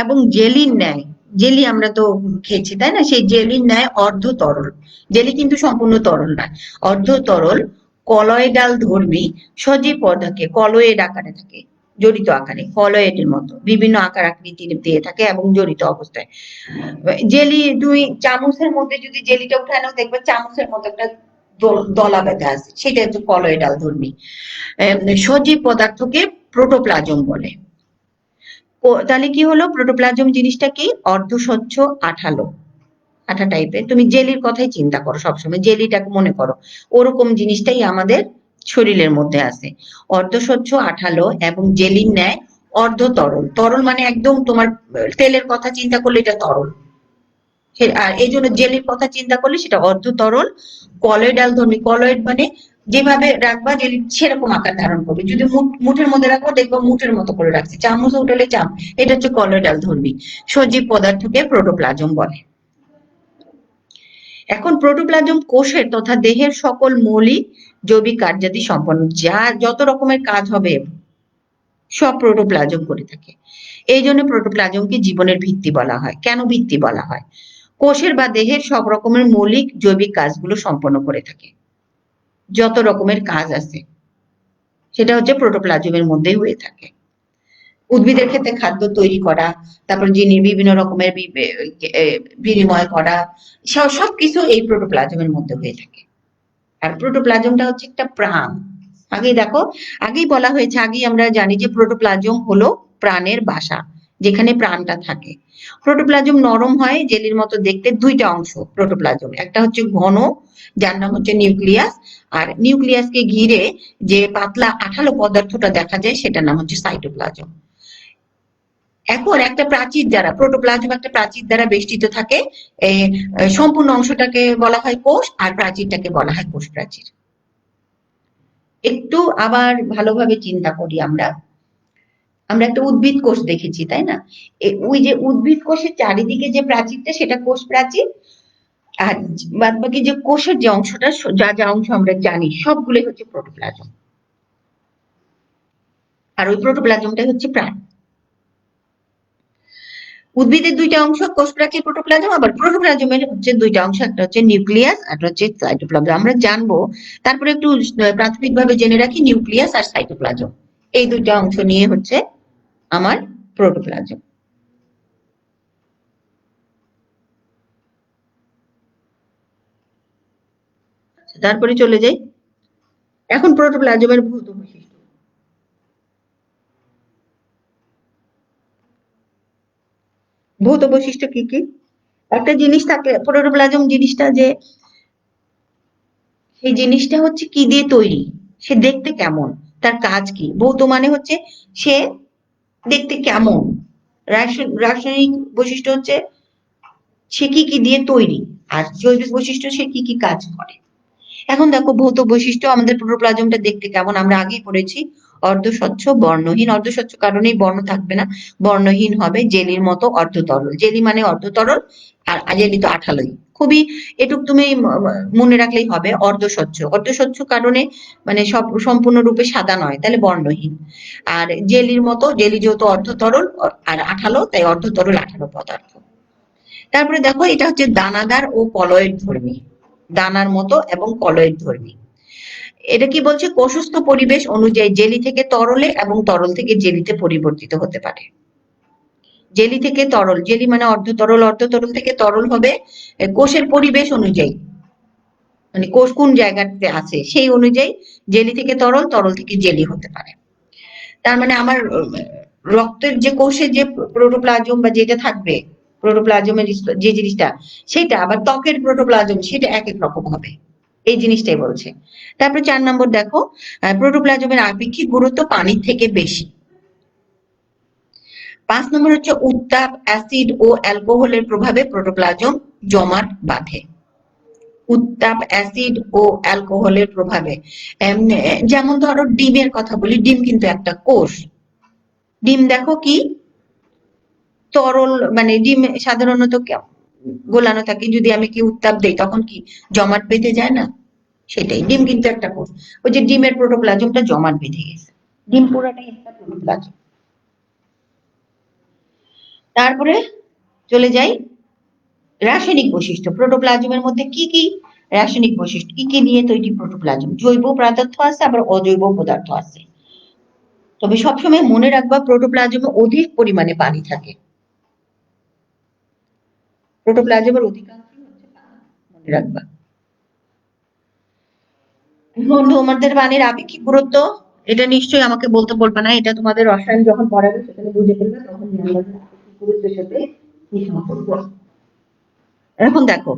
এবং জেলির ন্যায়, জেলি আমরা তো খেয়েছি তাই না, সেই জেলির ন্যায় অর্ধ তরল, জেলি কিন্তু সম্পূর্ণ তরল নয়, অর্ধ তরল, কলয়েডাল ধর্মী সজীব পদার্থকে কলয়েড আকারে থাকে, জড়িত আকারে, কলয়েডের মতো বিভিন্ন আকার আকৃতির দিয়ে থাকে এবং জড়িত অবস্থায়। জেলি, তুমি চামচের মধ্যে যদি জেলিটা উঠায় নাও, দেখবে চামচের মতো একটা দলা বেঁধে আছে, সেটা হচ্ছে কলয়েডাল ধর্মী সজীব পদার্থকে প্রোটোপ্লাজম বলে। তাহলে কি হলো, প্রোটোপ্লাজম জিনিসটা কি? অর্ধস্বচ্ছ, আঠালো, আঠা টাইপের। তুমি জেলির কথাই চিন্তা করো, সবসময় জেলিটাকে মনে করো, ওরকম জিনিসটাই আমাদের শরীরের মধ্যে আছে, অর্ধস্বচ্ছ, আঠালো এবং জেলির ন্যায় অর্ধ তরল। তরল মানে একদম তোমার তেলের কথা চিন্তা করলে এটা তরল, আর এই জন্য জেলির কথা চিন্তা করলে সেটা অর্ধ তরল, কলয়েডাল ধর্মী, কলয়েড মানে যেভাবে রাখবা জেলি সেরকম আকার ধারণ করবে, যদি মুঠের মধ্যে রাখবো দেখবো মুঠের মতো করে রাখছে, চামচ উঠালে এটা হচ্ছে কলয়েডাল ধর্মী সজীব পদার্থকে প্রোটোপ্লাজম বলে। এখন প্রোটোপ্লাজম কোষের তথা দেহের সকল মৌলিক জৈবিক কার্যাদি সম্পন্ন, যা যত রকমের কাজ হবে সব প্রোটোপ্লাজম করে থাকে। এই জন্য প্রোটোপ্লাজমকে জীবনের ভিত্তি বলা হয়। কেন ভিত্তি বলা হয়? কোষের বা দেহের সব রকমের মৌলিক জৈবিক কাজগুলো সম্পন্ন করে থাকে, যত রকমের কাজ আছে সেটা হচ্ছে প্রোটোপ্লাজমের মধ্যেই হয়ে থাকে। উদ্ভিদের ক্ষেত্রে খাদ্য তৈরি করা, তারপর যিনি বিভিন্ন রকমের বিনিময় করা, সবকিছু এই প্রোটোপ্লাজমের মধ্যে হয়ে থাকে। আর প্রোটোপ্লাজমটা হচ্ছে একটা প্রাণ। আগেই দেখো, আগেই বলা হয়েছে, আগেই আমরা জানি যে প্রোটোপ্লাজম হলো প্রাণের বাসা, যেখানে প্রাণটা থাকে। প্রোটোপ্লাজম নরম হয়, জেলির মতো দেখতে। দুইটা অংশ প্রোটোপ্লাজম, একটা হচ্ছে ঘন, যার নাম হচ্ছে নিউক্লিয়াস, আর নিউক্লিয়াসকে ঘিরে যে পাতলা আঠালো পদার্থটা দেখা যায় সেটার নাম হচ্ছে সাইটোপ্লাজম। এখন একটা প্রাচীর দ্বারা, প্রোটোপ্লাজম একটা প্রাচীর দ্বারা বেষ্টিত থাকে, সম্পূর্ণ অংশটাকে বলা হয় কোষ, আর প্রাচীরটাকে বলা হয় কোষ প্রাচীর। একটু আবার ভালোভাবে চিন্তা করি, আমরা একটা উদ্ভিদ কোষ দেখেছি তাই না, ওই যে উদ্ভিদ কোষের চারিদিকে যে প্রাচীরটা সেটা কোষ প্রাচীর, আর বাদ বাকি যে কোষের যে অংশটা, যা যা অংশ আমরা জানি সবগুলোই হচ্ছে প্রোটোপ্লাজম, আর ওই প্রোটোপ্লাজমটাই হচ্ছে প্রাণ। উদ্ভিদের দুইটা অংশ, কোষ প্রাচীর, প্রোটোপ্লাজম। আবার প্রোটোপ্লাজমের হচ্ছে দুইটা অংশ, একটা হচ্ছে নিউক্লিয়াস আর হচ্ছে সাইটোপ্লাজম, আমরা জানবো। তারপরে একটু প্রাথমিকভাবে জেনে রাখি, নিউক্লিয়াস আর সাইটোপ্লাজম এই দুইটা অংশ নিয়ে হচ্ছে আমার প্রোটোপ্লাজম। তারপরে চলে যাই এখন প্রোটোপ্লাজমের ভৌত বৈশিষ্ট্য। ভৌত বৈশিষ্ট্য কি কি? একটা জিনিস থাকে প্রোটোপ্লাজম জিনিসটা, যে সেই জিনিসটা হচ্ছে কি দিয়ে তৈরি, সে দেখতে কেমন, তার কাজ কি। ভৌত মানে হচ্ছে সে দেখতে কেমন, রাসায়নিক বৈশিষ্ট্য হচ্ছে সে কি কি দিয়ে তৈরি, আর জৈবিক বৈশিষ্ট্য সে কি কি কাজ করে। এখন দেখো ভৌত বৈশিষ্ট্য, আমাদের প্রোটোপ্লাজমটা দেখতে কেমন আমরা আগেই পড়েছি, অর্ধস্বচ্ছ, বর্ণহীন। অর্ধস্বচ্ছ কারণেই বর্ণ থাকবে না, বর্ণহীন হবে, জেলির মতো অর্ধতরল। জেলি মানে অর্ধতরল, আর জেলি তো আঠালোই। খুবই এটুক তুমি মনে রাখলেই হবে, অর্ধস্বচ্ছ। অর্ধস্বচ্ছ কারণে মানে সব সম্পূর্ণরূপে সাদা নয়, তাহলে বর্ণহীন। আর জেলির মতো, জেলি যেহেতু অর্ধতরল আর আঠালো, তাই অর্ধতরল আঠালো পদার্থ। তারপরে দেখো এটা হচ্ছে দানাদার ও কলয়েড ধর্মী, দানার মতো এবং কলয়েড ধর্মী। এটা কি বলছে, কোষস্থ পরিবেশ অনুযায়ী জেলি থেকে তরলে এবং তরল থেকে জেলিতে পরিবর্তিত হতে পারে। জেলি থেকে তরল, জেলি মানে অর্ধতরল, অর্ধতরল থেকে তরল হবে কোষের পরিবেশ অনুযায়ী, মানে কোষ কোন জায়গাতে আছে সেই অনুযায়ী জেলি থেকে তরল, তরল থেকে জেলি হতে পারে। তার মানে আমার রক্তের যে কোষে যে প্রোটোপ্লাজম বা যেটা থাকবে, প্রোটোপ্লাজমের যে জিনিসটা, সেটা আবার ত্বকের প্রোটোপ্লাজম সেটা এক এক রকম হবে, এই জিনিসটাই বলছে। তারপরে 4 নম্বর দেখো, প্রোটোপ্লাজমের আপেক্ষিক গুরুত্ব পানির থেকে বেশি। 5 নম্বর হচ্ছে উত্তাপ, অ্যাসিড ও অ্যালকোহলের প্রভাবে প্রোটোপ্লাজম জমাট বাঁধে। উত্তাপ, অ্যাসিড ও অ্যালকোহলের প্রভাবে, যেমন ধরো ডিমের কথা বলি, ডিম কিন্তু একটা কোষ। ডিম দেখো কি তরল, মানে ডিম সাধারণত গোলানো থাকে, যদি আমি কি উত্তাপ দেই তখন কি জমাট বেঁধে যায় না, সেটাই ডিম কিন্তু একটা কোষ। ওই যে ডিমের প্রোটোপ্লাজমটা জমাট বেঁধে গেছে, ডিম পুরোটাই একটা প্রোটোপ্লাজম। তারপরে চলে যাই রাসায়নিক বৈশিষ্ট্য। প্রোটোপ্লাজমের মধ্যে কি কি রাসায়নিক বৈশিষ্ট্য, কি কি নিয়ে তৈরি প্রোটোপ্লাজম? জৈব পদার্থ আছে, আবার অজৈব পদার্থ আছে। তবে সবসময় মনে রাখবা প্রোটোপ্লাজমে অধিক পরিমাণে পানি থাকে। প্রোটোপ্লাজমের অধিকাংশই হচ্ছে পানি, মনে রাখবা। তোমাদের পানির আপেক্ষিক গুরুত্ব, এটা নিশ্চয়ই আমাকে বলতে বলবে না, এটা তোমাদের রসায়ন যখন পড়াবে সেখানে বুঝে ফেলবে, তখন জানবে আপেক্ষিক গুরুত্বের সাথে কি সম্পর্ক। এখন দেখো,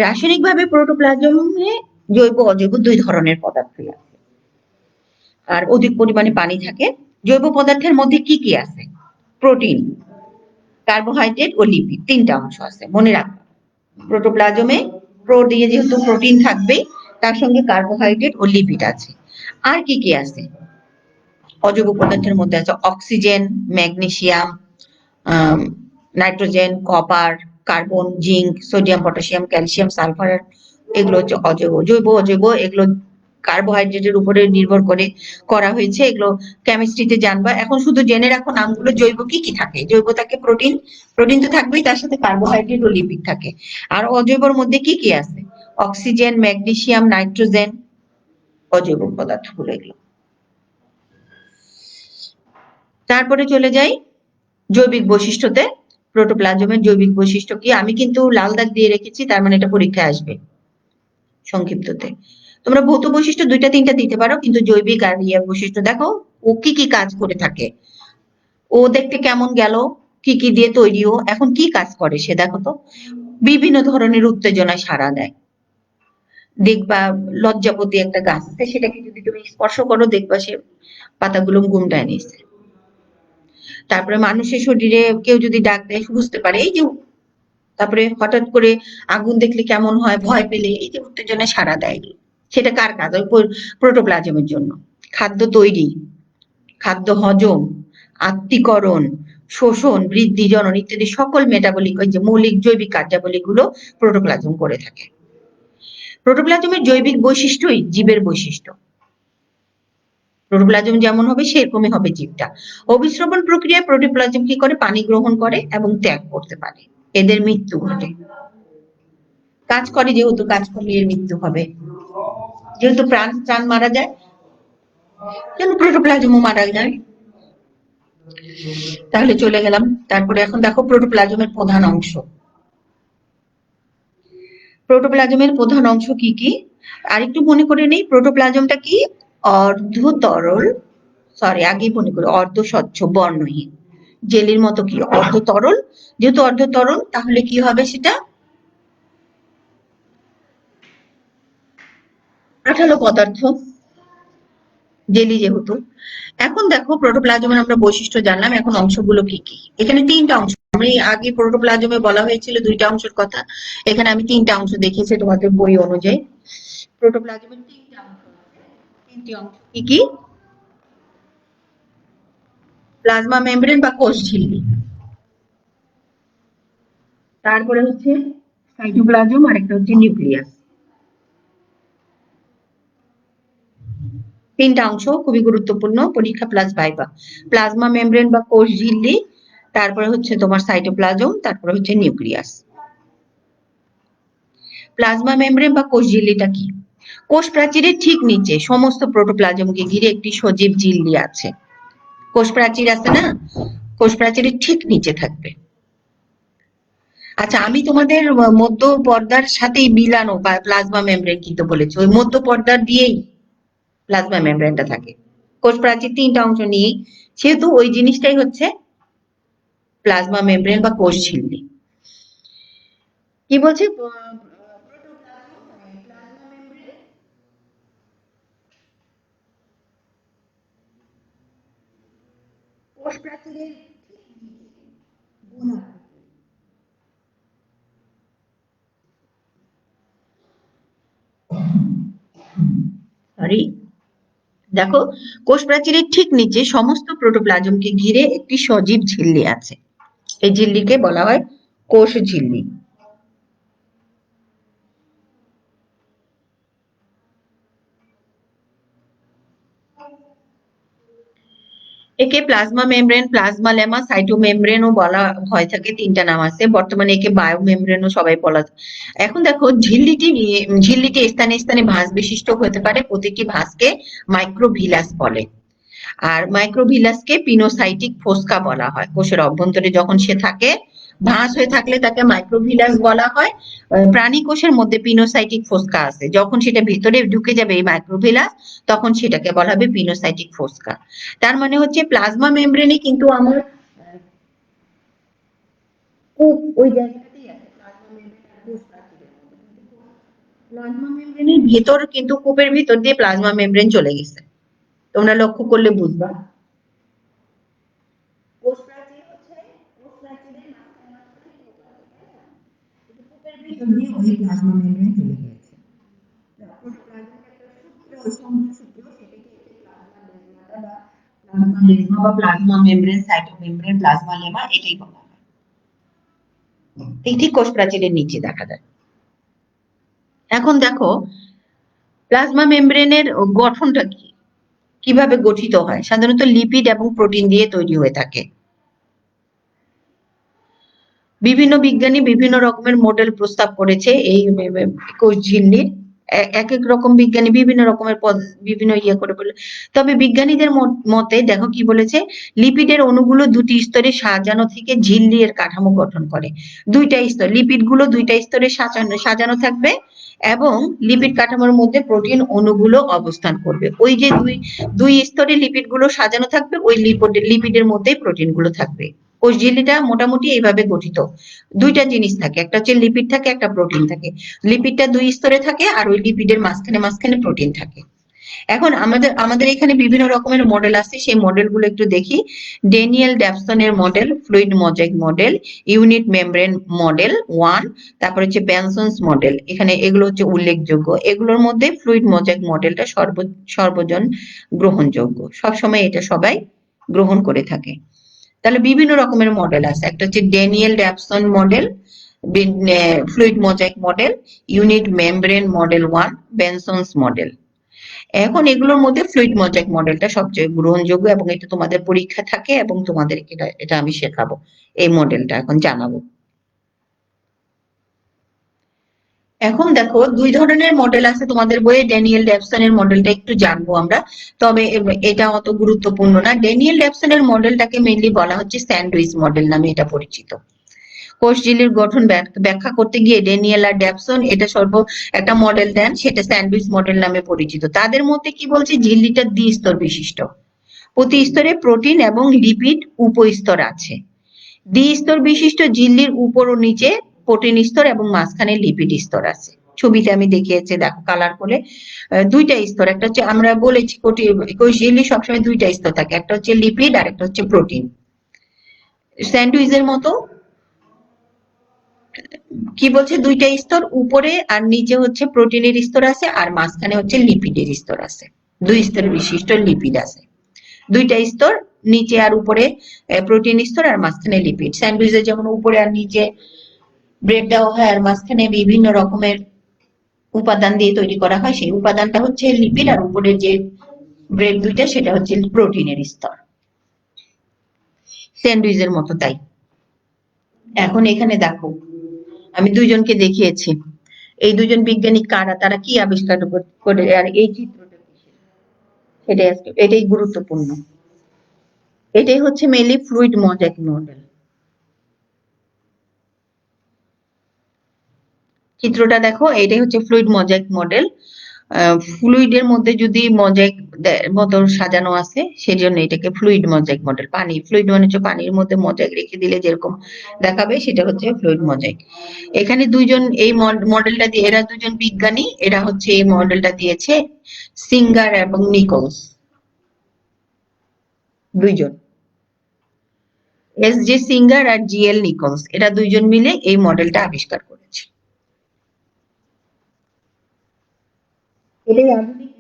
রাসায়নিক ভাবে প্রোটোপ্লাজমে জৈব অজৈব দুই ধরনের পদার্থই আছে, আর অধিক পরিমাণে পানি থাকে। জৈব পদার্থের মধ্যে কি কি আছে? প্রোটিন, কার্বোহাইড্রেট ও লিপিড, তিনটা অংশ আছে, মনে রাখবা। প্রোটোপ্লাজমে প্রো দিয়ে যেহেতু প্রোটিন থাকবে, তার সঙ্গে কার্বোহাইড্রেট ও লিপিড আছে। আর কি কি আছে? অজৈব পদার্থের মধ্যে আছে oxygen, magnesium, nitrogen, copper, carbon, zinc, sodium, potassium, calcium, sulphur, এগুলো হচ্ছে অজৈব। জৈব অজৈব এগুলো কার্বোহাইড্রেটের উপরে নির্ভর করে করা হয়েছে, এগুলো কেমিস্ট্রিতে জানবা। এখন শুধু জেনে রাখো নামগুলো। জৈব কি কি থাকে? জৈব থাকে প্রোটিন, প্রোটিন তো থাকবেই, তার সাথে কার্বোহাইড্রেট ও লিপিড থাকে। আর অজৈবর মধ্যে কি কি আছে? অক্সিজেন, ম্যাগনেসিয়াম, নাইট্রোজেন, অজৈব পদার্থগুলো এগুলো। তারপরে চলে যাই জৈবিক বৈশিষ্ট্যতে। প্রোটোপ্লাজমের জৈবিক বৈশিষ্ট্য কি? আমি কিন্তু লাল দাগ দিয়ে রেখেছি, তার মানে এটা পরীক্ষায় আসবে সংক্ষিপ্ততে। তোমরা ভৌত বৈশিষ্ট্য দুইটা তিনটা দিতে পারো, কিন্তু জৈবিক আর ইয়ে বৈশিষ্ট্য দেখো ও কি কি কাজ করে থাকে, ও দেখতে কেমন গেল, কি কি দিয়ে তৈরি, ও এখন কি কাজ করে সে দেখো তো। বিভিন্ন ধরনের উত্তেজনায় সাড়া দেয়। দেখবা লজ্জাপতি একটা গাছ আছে, সেটাকে যদি তুমি স্পর্শ করো দেখবা সে পাতাগুলো গুমটায় নিচ্ছে। তারপরে মানুষের শরীরে কেউ যদি ডাক দেয় বুঝতে পারে, এই যে। তারপরে হঠাৎ করে আগুন দেখলে কেমন হয়, ভয় পেলে এই যে উত্তেজনায় সাড়া দেয়, সেটা কার কাজ? ওই প্রোটোপ্লাজমের জন্য। খাদ্য তৈরি, খাদ্য হজম, আত্তীকরণ, শোষণ, বৃদ্ধি, জনন ইত্যাদি সকল মেটাবলিক, ওই যে মৌলিক জৈবিক কার্যাবলী গুলো প্রোটোপ্লাজম করে থাকে। প্রোটোপ্লাজমের জৈবিক বৈশিষ্ট্যই জীবের বৈশিষ্ট্য। প্রোটোপ্লাজম যেমন হবে সেরকমই হবে জীবটা। অভিস্রবণ প্রক্রিয়ায় প্রোটোপ্লাজম কি করে? পানি গ্রহণ করে এবং ত্যাগ করতে পারে। এদের মৃত্যু ঘটে। কাজ করে যেহেতু, কাজ করলে এর মৃত্যু হবে। যেহেতু প্রাণ মারা যায়, যেন প্রোটোপ্লাজমও মারা যায়। তাহলে চলে গেলাম। তারপরে এখন দেখো প্রোটোপ্লাজমের প্রধান অংশ। প্রোটোপ্লাজমের প্রধান অংশ কি কি? আরেকটু মনে করে নেই, প্রোটোপ্লাজমটা কি? অর্ধ তরল, সরি আগে মনে করি, অর্ধ স্বচ্ছ বর্ণহীন জেলির মতো। কি অর্ধ তরল? যেহেতু অর্ধ তরল, তাহলে কি হবে সেটা? আঠালো পদার্থ, জেলি যেহেতু। এখন দেখো প্রোটোপ্লাজমের আমরা বৈশিষ্ট্য জানলাম, এখন অংশগুলো কি কি। এখানে তিনটা অংশ, আমি আগে প্রোটোপ্লাজমে বলা হয়েছিল দুইটা অংশের কথা, এখানে আমি তিনটা অংশ দেখিয়েছি তোমাদের বই অনুযায়ী। প্রোটোপ্লাজমের তিনটা অংশ আছে। তিনটি অংশ কি কি? প্লাজমা মেমব্রেন বা কোষ ঝিল্লি, তারপরে হচ্ছে সাইটোপ্লাজম, আর একটা হচ্ছে নিউক্লিয়াস। তিনটা অংশ খুবই গুরুত্বপূর্ণ, পরীক্ষা প্লাস ভাইবা। প্লাজমা মেমব্রেন বা কোষ ঝিল্লি, তারপরে হচ্ছে তোমার সাইটোপ্লাজম, তারপরে হচ্ছে নিউক্লিয়াস। প্লাজমা মেমব্রেন বা কোষ ঝিল্লিটা কি? কোষ প্রাচীরের ঠিক নিচে সমস্ত প্রোটোপ্লাজমকে ঘিরে একটি সজীব ঝিল্লি আছে। কোষ প্রাচীর আছে না, কোষ প্রাচীরের ঠিক নিচে থাকবে। আচ্ছা, আমি তোমাদের মধ্য পর্দার সাথেই মিলানো বা প্লাজমা মেমব্রেন কিন্তু বলেছি, ওই মধ্য পর্দার দিয়েই প্লাজমা মেমব্রেনটা থাকে। কোষ প্রাচীর তিনটা অংশ নিয়েই, সেহেতু ওই জিনিসটাই হচ্ছে প্লাজমা মেমব্রেন বা কোষ ঝিল্লি। কি বলছে, কোষ প্রাচীরের সরি দেখো, কোষ প্রাচীরের ঠিক নিচে সমস্ত প্রোটোপ্লাজমকে ঘিরে একটি সজীব ঝিল্লি আছে। এই ঝিল্লিকে বলা হয় কোষ ঝিল্লি। একে প্লাজমা মেমব্রেন, প্লাজমা লেমা, সাইটোমেমব্রেনও বলা হয় থাকে, তিনটা নাম আছে। বর্তমানে একে বায়ো মেমব্রেনও সবাই বলা। এখন দেখো, ঝিল্লিটি স্থানে স্থানে ভাঁজ বিশিষ্ট হতে পারে। প্রতিটি ভাঁজকে মাইক্রোভিলাস বলে। আর মাইক্রোভিলাসকে পিনোসাইটিক ফোস্কা বলা হয়। কোষের অভ্যন্তরে যখন সে থাকে, ভাঁজ হয়ে থাকলে তাকে মাইক্রোভিলাস বলা হয়। প্রাণী কোষের মধ্যে পিনোসাইটিক ফোস্কা আছে, যখন সেটা ভিতরে ঢুকে যাবে এই মাইক্রোভিলাস, তখন সেটাকে বলা হবে পিনোসাইটিক ফোস্কা। তার মানে হচ্ছে প্লাজমা মেমব্রেনে কিন্তু আমার কূপ ওই জায়গাটাতেই আছে, প্লাজমা মেমব্রেনের ভেতর কিন্তু কূপের ভিতর দিয়ে প্লাজমা মেমব্রেন চলে গেছে। তোমরা লক্ষ্য করলে বুঝবা। কোষ প্রাচীর হচ্ছে কোষ প্রাচীরের কূপের ভিতর দিয়ে ওই প্লাজমা মেমব্রেন চলে গিয়েছে। প্লাজমা লেমা বা প্লাজমা মেমব্রেন, সাইটোমেমব্রেন, প্লাজমা লেমা, এটাই বলা হয়। এটি কোষ প্রাচীরের নিচে দেখা যায়। এখন দেখো, প্লাজমা মেমব্রেনের গঠনটা কি, কিভাবে গঠিত হয়। সাধারণত লিপিড এবং প্রোটিন দিয়ে তৈরি হয়ে থাকে। বিভিন্ন বিজ্ঞানী বিভিন্ন রকমের মডেল প্রস্তাব করেছে এই কোষ ঝিল্লির। এক এক রকম বিজ্ঞানী বিভিন্ন রকমের বিভিন্ন ইয়ে করে বলে। তবে বিজ্ঞানীদের মতে দেখো কি বলেছে, লিপিডের অণুগুলো দুটি স্তরে সাজানো থেকে ঝিল্লি এর কাঠামো গঠন করে। দুইটা স্তর, লিপিড গুলো দুইটা স্তরে সাজানো থাকবে এবং লিপিড কাঠামোর মধ্যে প্রোটিন অণুগুলো অবস্থান করবে। ওই যে দুই স্তরে লিপিড গুলো সাজানো থাকবে, ওই লিপিডের মধ্যেই প্রোটিন গুলো থাকবে। কোষ ঝিল্লিটা মোটামুটি এইভাবে গঠিত। দুইটা জিনিস থাকে, একটা হচ্ছে লিপিড থাকে, একটা প্রোটিন থাকে। লিপিডটা দুই স্তরে থাকে আর ওই লিপিডের মাঝখানে মাঝখানে প্রোটিন থাকে। এখন আমাদের আমাদের এখানে বিভিন্ন রকমের মডেল আছে, সেই মডেলগুলো একটু দেখি। ড্যানিয়েল ড্যাপসনের model, fluid mosaic model, unit membrane model 1, তারপর হচ্ছে বেনসনস মডেল। এখানে এগুলো হচ্ছে উল্লেখযোগ্য। এগুলোর মধ্যে ফ্লুইড মোজাইক মডেলটা সর্বজন গ্রহণযোগ্য, সবসময় এটা সবাই গ্রহণ করে থাকে। তাহলে বিভিন্ন রকমের মডেল আছে, একটা হচ্ছে Daniel Davson model, fluid mosaic model, unit membrane model 1, Benson's model. এখন এগুলোর মধ্যে ফ্লুইড মোজাইক মডেলটা সবচেয়ে গ্রহণযোগ্য এবং এটা তোমাদের পরীক্ষা থাকে এবং তোমাদের এটা আমি শেখাবো, এই মডেলটা এখন জানাবো। এখন দেখো, দুই ধরনের মডেল আছে তোমাদের বইয়ে। ড্যানিয়েল ড্যাপসনের মডেলটা একটু জানবো আমরা, তবে এটা অত গুরুত্বপূর্ণ না। ড্যানিয়েল ড্যাপসনের মডেলটাকে মেইনলি বলা হচ্ছে স্যান্ডউইচ মডেল নামে এটা পরিচিত। কোষ ঝিল্লির গঠন ব্যাখ্যা করতে গিয়ে ড্যানিয়েল আর ড্যাপসন এটা একটা মডেল দেন, সেটা স্যান্ডউইচ মডেল নামে পরিচিত। তাদের মধ্যে কি বলছে, ঝিল্লিটা দ্বিস্তর বিশিষ্ট, প্রতি স্তরে প্রোটিন এবং লিপিড উপস্তর আছে। দ্বিস্তর বিশিষ্ট ঝিল্লির উপর ও নিচে প্রোটিন স্তর এবং মাঝখানে লিপিড স্তর আছে। ছবিতে আমি দেখিয়েছি, দেখো কালার করে। দুইটা স্তর, একটা হচ্ছে আমরা বলেছি কোষ ঝিল্লি সবসময় দুইটা স্তর থাকে, একটা হচ্ছে লিপিড আর একটা হচ্ছে প্রোটিন। স্যান্ডউইচের মতো কি বলছে, দুইটা স্তর, উপরে আর নিচে হচ্ছে প্রোটিনের স্তর আছে আর মাঝখানে হচ্ছে লিপিডের স্তর আছে। দুই স্তর বিশিষ্ট লিপিড আছে, দুইটা স্তর, নিচে আর উপরে প্রোটিন স্তর আর মাঝখানে লিপিড। স্যান্ডউইচে যেমন উপরে আর নিচে ব্রেড দেওয়া হয় আর মাঝখানে বিভিন্ন রকমের উপাদান দিয়ে তৈরি করা হয়, সেই উপাদানটা হচ্ছে লিপিড, আর উপরের যে ব্রেড দুইটা সেটা হচ্ছে প্রোটিনের স্তর। স্যান্ডউইচের মতো তাই। এখন এখানে দেখো, আমি দুইজনকে দেখিয়েছি, এই দুজন বিজ্ঞানী কারা, তারা কি আবিষ্কার করে, আর এই চিত্রটা কিসের, সেটাই এটাই গুরুত্বপূর্ণ। এটাই হচ্ছে মেইনলি ফ্লুইড মোজাইক মডেল। চিত্রটা দেখো, এটাই হচ্ছে ফ্লুইড মোজাইক মডেল। ফ্লুইডের মধ্যে যদি মোজাইক মতো সাজানো আছে, সেজন্য এটাকে ফ্লুইড মোজাইক মডেল। পানি, ফ্লুইড মানে হচ্ছে পানির মধ্যে মোজাইক রেখে দিলে যেরকম দেখাবে, সেটা হচ্ছে ফ্লুইড মোজাইক। এখানে দুইজন এই মডেলটা দিয়ে, এরা দুজন বিজ্ঞানী, এরা হচ্ছে এই মডেলটা দিয়েছে, সিঙ্গার এবং নিকোলস, দুইজন, এস জে সিঙ্গার আর জি এল নিকোলস, এরা দুইজন মিলে এই মডেলটা আবিষ্কার করেছে। এটাই আধুনিক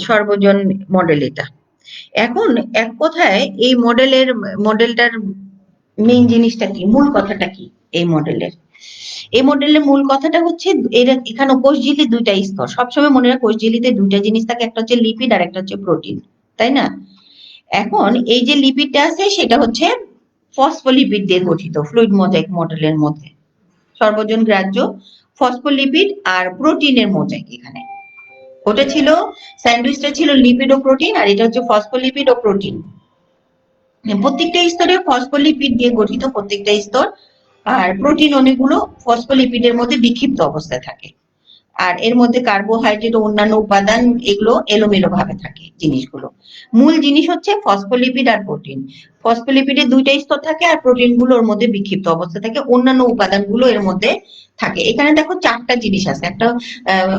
সর্বজন মডেল এটা। এখন এক কথায় এই মডেলটার মেইন জিনিসটা কি, মূল কথাটা কি এই মডেলের? এই মডেলের মূল কথাটা হচ্ছে, এখানে কোষঝিল্লি দুইটা স্তর, সবসময় মনে রাখ কোষঝিল্লিতে দুইটা জিনিস থাকে, একটা হচ্ছে লিপিড আর একটা হচ্ছে প্রোটিন, তাই না? এখন এই যে লিপিডটা আছে, সেটা হচ্ছে ফসফোলিপিড দিয়ে গঠিত ফ্লুইড মোজাইক মডেলের মধ্যে, সর্বজন গ্রাহ্য ফসফোলিপিড আর প্রোটিনের মোজাইক। এখানে ওটা ছিল, স্যান্ডউইচটা ছিল লিপিড ও প্রোটিন, আর এটা হচ্ছে ফসফোলিপিড ও প্রোটিন। প্রত্যেকটা স্তরে ফসফোলিপিড দিয়ে গঠিত প্রত্যেকটা স্তর, আর প্রোটিন অনেকগুলো ফসফোলিপিডের মধ্যে বিক্ষিপ্ত অবস্থায় থাকে, আর এর মধ্যে কার্বোহাইড্রেট ও অন্যান্য উপাদান এগুলো এলোমেলো ভাবে থাকে জিনিসগুলো। মূল জিনিস হচ্ছে ফসফোলিপিড আর প্রোটিন। ফসফোলিপিডের দুইটা স্তর থাকে, আর প্রোটিন গুলো ওর মধ্যে বিক্ষিপ্ত অবস্থা থাকে, অন্যান্য উপাদানগুলো এর মধ্যে থাকে। এখানে দেখো চারটা জিনিস আছে, একটা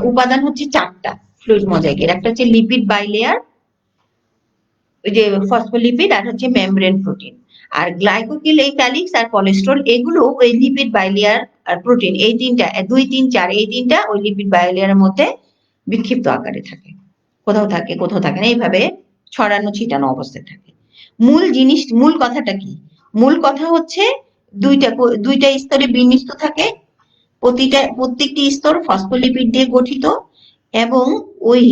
উপাদান হচ্ছে চারটা ফ্লুইড মোজাইকের, একটা হচ্ছে লিপিড বাইলেয়ার, ওই যে ফসফোলিপিড, আর হচ্ছে মেমব্রেন প্রোটিন, আর গ্লাইকোক্যালিক্স আর কোলেস্টেরল, এগুলো ওই লিপিড বাইলেয়ার আর প্রোটিন, এই তিনটা, 2, 3, 4, এই তিনটা ওই লিপিড বাইলেয়ারের মধ্যে বিক্ষিপ্ত আকারে থাকে, কোথাও থাকে কোথাও থাকে না, এইভাবে ছড়ানো ছিটানো অবস্থায় থাকে। মূল জিনিস, মূল কথাটা কি? মূল কথা হচ্ছে দুইটা দুইটা স্তরে বিন্যস্ত থাকে, প্রত্যেকটি স্তর ফসফোলিপিড দিয়ে গঠিত, এবং ওই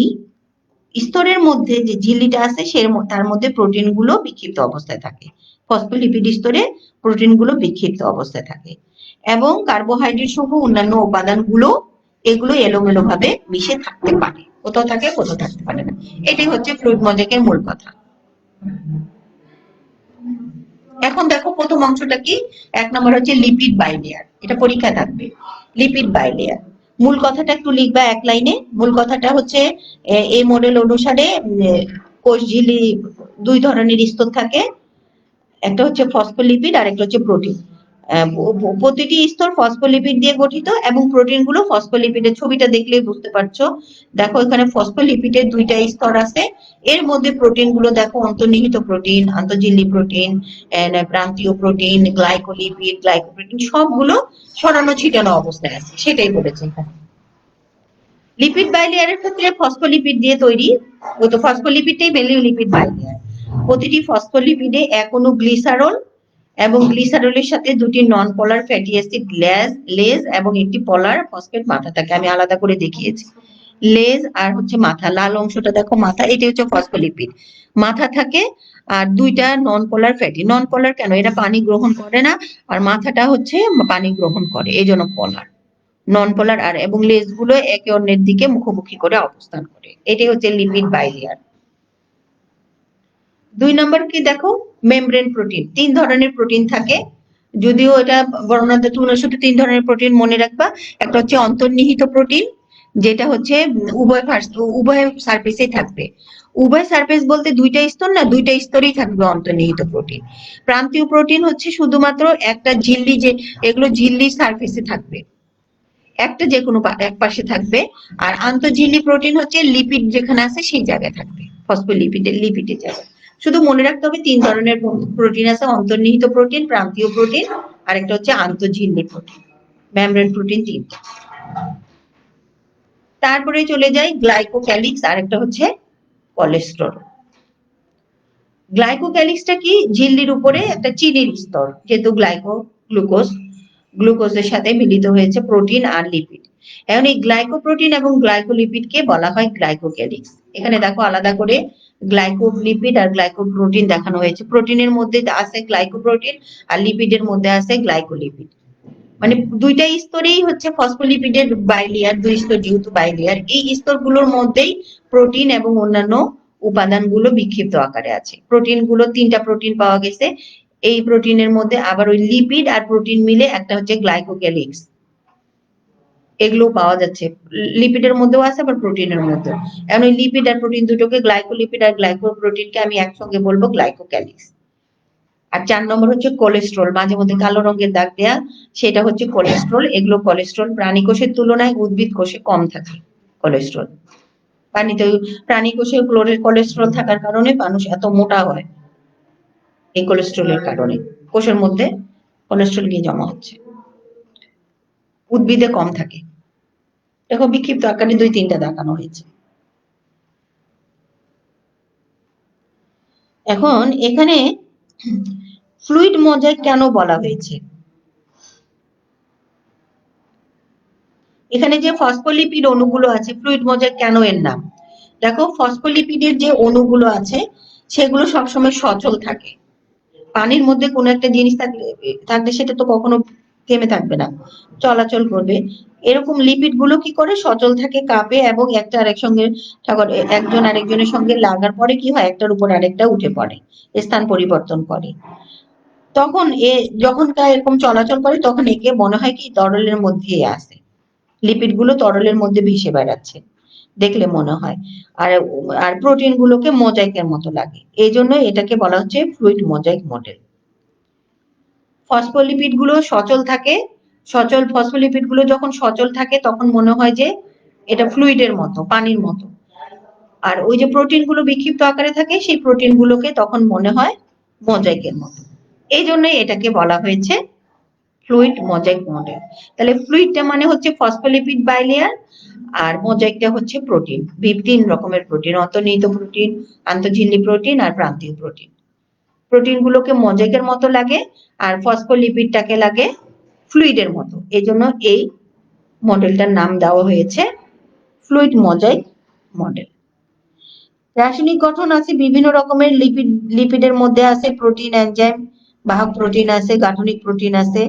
স্তরের মধ্যে যে ঝিল্লিটা আছে, তার মধ্যে প্রোটিন গুলো বিক্ষিপ্ত অবস্থায় থাকে, ফসফোলিপিড স্তরে প্রোটিন গুলো বিক্ষিপ্ত অবস্থায় থাকে, এবং কার্বোহাইড্রেট সহ অন্যান্য উপাদানগুলো এগুলো এলোমেলো ভাবে মিশে থাকতে পারে, কোথাও থাকে কোথাও থাকতে পারে না। এটাই হচ্ছে ফ্লুইড মোজাইকের মূল কথা। এখন দেখো প্রথম অংশটা কি, 1 নম্বর হচ্ছে লিপিড বাইলেয়ার, এটা পরীক্ষা থাকবে। লিপিড বাইলেয়ার মূল কথাটা একটু লিখবা এক লাইনে। মূল কথাটা হচ্ছে, এই মডেল অনুসারে কোষঝিল্লি দুই ধরনের স্তর থাকে, একটা হচ্ছে ফসফোলিপিড আর একটা হচ্ছে প্রোটিন। প্রতিটি স্তর ফসফোলিপিড দিয়ে গঠিত, এবং প্রোটিন গুলো ফসফোলিপিডের, ছবিটা দেখলেই বুঝতে পারছো। দেখো এখানে ফসফোলিপিডের দুইটা স্তর আছে, এর মধ্যে প্রোটিন গুলো দেখো, অন্তর্নিহিত প্রোটিন, আন্তঃঝিল্লি প্রোটিন, প্রান্তীয় প্রোটিন, গ্লাইকোলিপিড, গ্লাইকোপ্রোটিন, সবগুলো ছড়ানো ছিটানো অবস্থায় আছে, সেটাই বলেছে এখানে। লিপিড বাইলেয়ারের ক্ষেত্রে ফসফোলিপিড দিয়ে তৈরি, ও তো ফসফোলিপিডটাই মেনলি লিপিড বাইলেয়ার। প্রতিটি ফসফোলিপিডে এক অণু গ্লিসারল, এবং গ্লিসারলের সাথে দুটি নন পোলার ফ্যাটি অ্যাসিড লেজ এবং একটি পোলার ফসফেট মাথা থাকে, আমি আলাদা করে দেখিয়েছি। লেজ আর হচ্ছে মাথা, লাল অংশটা দেখো মাথা, এটি হচ্ছে ফসফোলিপিড, মাথা থাকে। আর দুইটা নন পোলার ফ্যাটি, নন পোলার কেন, এটা পানি গ্রহণ করে না, আর মাথাটা হচ্ছে পানি গ্রহণ করে, এই জন্য পোলার, নন পোলার। আর এবং লেজগুলো একে অন্যের দিকে মুখোমুখি করে অবস্থান করে, এটাই হচ্ছে লিপিড বাইলেয়ার। 2 নম্বর কি দেখো, মেমব্রেন প্রোটিন। 3 ধরনের প্রোটিন থাকে, যদিও এটা বর্ণনাতে শুধু 3 ধরনের প্রোটিন মনে রাখবা। একটা হচ্ছে অন্তর্নিহিত প্রোটিন, যেটা হচ্ছে উভয় সারফেসে থাকবে। উভয় সারফেস বলতে দুইটা স্তর না, দুইটা স্তরেই থাকবে অন্তর্নিহিত প্রোটিন। প্রান্তীয় প্রোটিন হচ্ছে শুধুমাত্র একটা ঝিল্লি, যে এগুলো ঝিল্লির সারফেসে থাকবে, একটা যে কোনো এক পাশে থাকবে। আর আন্তঃঝিল্লি প্রোটিন হচ্ছে লিপিড যেখানে আছে সেই জায়গায় থাকবে, লিপিডের জায়গায়। শুধু মনে রাখতে হবে 3 ধরনের প্রোটিন আছে, অন্তর্নিহিত প্রোটিন, প্রান্তীয় প্রোটিন, আর একটা হচ্ছে আন্তঃঝিল্লি প্রোটিন, মেমব্রেন প্রোটিন 3টা। তারপরে চলে যাই গ্লাইকোক্যালিক্স, আর একটা হচ্ছে কোলেস্টেরল। গ্লাইকোক্যালিক্সটা কি, ঝিল্লির উপরে একটা চিনির স্তর, যেহেতু গ্লুকোজের সাথে মিলিত হয়েছে প্রোটিন আর লিপিড। এখন এই গ্লাইকোপ্রোটিন এবং গ্লাইকোলিপিডকে বলা হয় গ্লাইকোক্যালিক্স। এখানে দেখো আলাদা করে গ্লাইকোলিপিড আর গ্লাইকোপ্রোটিন দেখানো হয়েছে। প্রোটিনের মধ্যে আছে গ্লাইকোপ্রোটিন, আর লিপিডের মধ্যে আছে গ্লাইকোলিপিড। মানে দুইটা স্তরেই হচ্ছে ফসফোলিপিডের বাইলেয়ার, দুই স্তর যেহেতু বাইলেয়ার, এই স্তরগুলোর মধ্যেই প্রোটিন এবং অন্যান্য উপাদানগুলো বিক্ষিপ্ত আকারে আছে। প্রোটিনগুলো 3টা প্রোটিন পাওয়া গেছে। এই প্রোটিনের মধ্যে আবার ওই লিপিড আর প্রোটিন মিলে একটা হচ্ছে গ্লাইকোক্যালিক্স, এগুলো পাওয়া যাচ্ছে। লিপিডের মধ্যেও আছে আবার প্রোটিনের মধ্যেও। এখন ওই লিপিড আর প্রোটিন দুটোকে, গ্লাইকোলিপিড আর গ্লাইকোপ্রোটিনকে আমি একসঙ্গে বলবো গ্লাইকোক্যালিক্স। আর 4 নম্বর হচ্ছে কোলেস্ট্রল, মাঝে মধ্যে কালো রঙের দাগ দেয়া, সেটা হচ্ছে কোলেস্ট্রল। এগুলো কোলেস্ট্রল প্রাণী কোষের তুলনায় উদ্ভিদ কোষে কম থাকে কোলেস্ট্রল। পানিতে প্রাণী কোষে কোলেস্ট্রল থাকার কারণে মানুষ এত মোটা হয়, এই কোলেস্ট্রলের কারণে কোষের মধ্যে কোলেস্ট্রল গিয়ে জমা হচ্ছে, উদ্ভিদে কম থাকে। দেখো বিক্ষিপ্ত আকারে 2-3টা দেখানো হয়েছে। এখন এখানে ফ্লুইড মোজাইক কেন বলা হয়েছে? এখানে যে ফসফোলিপিড অণুগুলো আছে, ফ্লুইড মোজাইক কেন এর নাম? দেখো ফসফোলিপিডের যে অণুগুলো আছে সেগুলো সবসময় সচল থাকে। পানির মধ্যে কোনো একটা জিনিস থাকলে সেটা তো কখনো থেমে থাকবে না, চলাচল করবে। এরকম লিপিড গুলো কি করে সচল থাকে কাপে, এবং একটা আরেক সঙ্গে একজন আরেকজনের সঙ্গে লাগার পরে কি হয়, একটার উপর আরেকটা উঠে পড়ে, স্থান পরিবর্তন করে। তখন যখন এরকম চলাচল করে তখন একে মনে হয় কি তরলের মধ্যে আছে, লিপিড গুলো তরলের মধ্যে ভেসে বেড়াচ্ছে, দেখলে মনে হয়। আর আর প্রোটিন গুলোকে মোজাইকের মতো লাগে, এই জন্য এটাকে বলা হচ্ছে ফ্লুইড মোজাইক মডেল। ফসফোলিপিড গুলো সচল থাকে, সচল ফসফোলিপিড গুলো যখন সচল থাকে তখন মনে হয় যে এটা ফ্লুইডের মতো, পানির মতো। আর ওই যে প্রোটিন গুলো বিক্ষিপ্ত আকারে থাকে, সেই প্রোটিন গুলোকে তখন মনে হয় মোজাইকের মতো। এই জন্যই এটাকে বলা হয়েছে ফ্লুইড মোজাইক মডেল। তাহলে ফ্লুইডটা মানে হচ্ছে ফসফোলিপিড বাইলেয়ার, আর মোজাইকটা হচ্ছে প্রোটিন। 3 রকমের প্রোটিন, অন্তর্নিহিত প্রোটিন, আন্তঃঝিল্লি প্রোটিন আর প্রান্তীয় প্রোটিন। প্রোটিন গুলোকে মোজাইকের মতো লাগে আর ফসফোলিপিডটাকে লাগে ফ্লুইডের মতো, এই জন্য এই মডেলটার নাম দেওয়া হয়েছে ফ্লুইড মোজাইক মডেল। রাসায়নিক গঠন আছে বিভিন্ন রকমের। লিপিডের মধ্যে আছে প্রোটিন, এনজাইম, বাহক প্রোটিন আছে, গাঠনিক প্রোটিন আছে।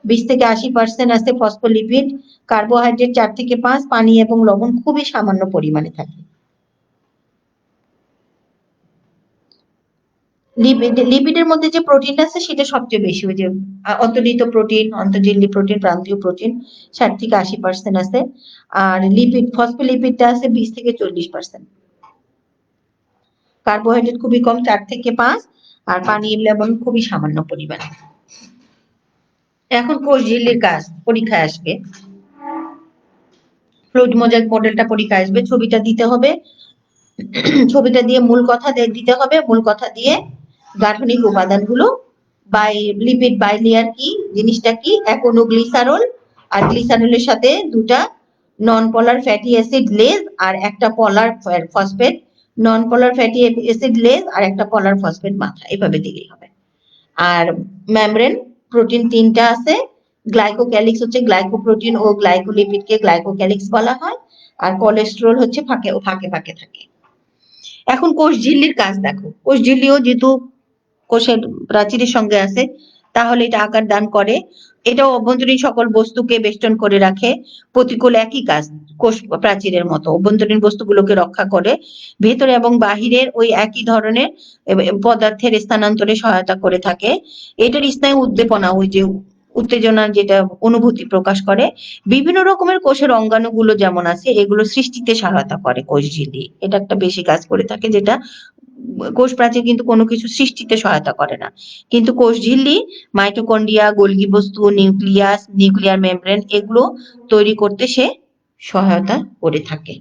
20-80% আছে ফসফোলিপিড। কার্বোহাইড্রেট 4-5, পানি এবং লবণ খুবই সামান্য পরিমাণে থাকে। লিপিডের মধ্যে যে প্রোটিনটা আছে সেটা সবচেয়ে বেশি, ওই যে অন্তর্নিহিত প্রোটিন, অন্তর্ঝিল্লি প্রোটিন, প্রান্তীয় প্রোটিন 60-80% আছে। আর ফসফোলিপিডটা আছে 20-40%। কার্বোহাইড্রেট খুবই কম, 4-5, আর পানি লবণ খুবই সামান্য পরিমাণে। এখন কোষ ঝিল্লির কাজ পরীক্ষায় আসবে, ফ্লুইড মোজাইক মডেলটা পরীক্ষায় আসবে। ছবিটা দিতে হবে, ছবিটা দিয়ে মূল কথা দিতে হবে, মূল কথা দিয়ে গাঠনিক উপাদানগুলো, লিপিড বাইলেয়ার কি জিনিসটা, কি এক অণু গ্লিসারল, আর গ্লিসারলের সাথে 2টা নন পোলার ফ্যাটি অ্যাসিড লেজ আর একটা পোলার ফসফেট, নন পোলার ফ্যাটি অ্যাসিড লেজ আর একটা পোলার ফসফেট মাথা, এভাবে দিলেই হবে। আর মেমব্রেন প্রোটিন 3টা আছে। গ্লাইকোক্যালিক্স হচ্ছে গ্লাইকোপ্রোটিন ও গ্লাইকোলিপিডকে গ্লাইকোক্যালিক্স বলা হয়। আর কোলেস্টেরল হচ্ছে ফাঁকে ফাঁকে থাকে। এখন কোষ ঝিল্লির কাজ দেখো, কোষ ঝিল্লিও যেহেতু কোষের প্রাচীরের সঙ্গে আছে, তাহলে এটা আকার দান করে। এটাও অভ্যন্তরীণ সকল বস্তুকে বেষ্টন করে রাখে। প্রতিকূল একই কাজ, কোষ প্রাচীরের মতো অভ্যন্তরীণ বস্তুগুলোকে রক্ষা করে। ভেতরে এবং বাহিরের ওই একই ধরনের পদার্থের স্থানান্তরে সহায়তা করে থাকে। এটার স্নায়ু উদ্দীপনা, ওই যে উত্তেজনা যেটা অনুভূতি প্রকাশ করে। বিভিন্ন রকমের কোষের অঙ্গাণুগুলো যেমন আছে, এগুলো সৃষ্টিতে সহায়তা করে কোষ ঝিল্লি। এটা একটা বেশি কাজ করে থাকে, যেটা কোষ প্রাচীর কিন্তু কোনো কিছু সৃষ্টিতে সহায়তা করে না, কিন্তু কোষ ঝিল্লি মাইটোকন্ড্রিয়া, গোলগি বস্তু, নিউক্লিয়াস, নিউক্লিয়ার মেমব্রেন এগুলো তৈরি করতে সে সহায়তা করে থাকে।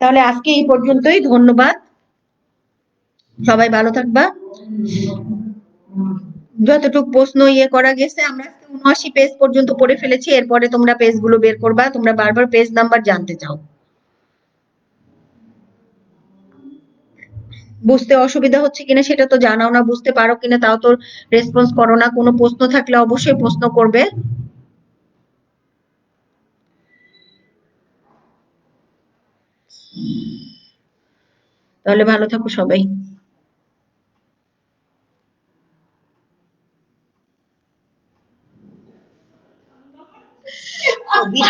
তাহলে আজকে এই পর্যন্তই, ধন্যবাদ, সবাই ভালো থাকবা। যতটুকু প্রশ্ন করা গেছে, আমরা 79 পেজ পর্যন্ত পড়ে ফেলেছি। এরপরে তোমরা পেজগুলো বের করবা, তোমরা বারবার পেজ নাম্বার জানতে চাও। বুঝতে অসুবিধা হচ্ছে কিনা সেটা তো জানাও না, বুঝতে পারো কিনা তাও তো রেসপন্স করো না। কোনো প্রশ্ন থাকলে অবশ্যই প্রশ্ন করবে। তাহলে ভালো থাকো সবাই। খুবই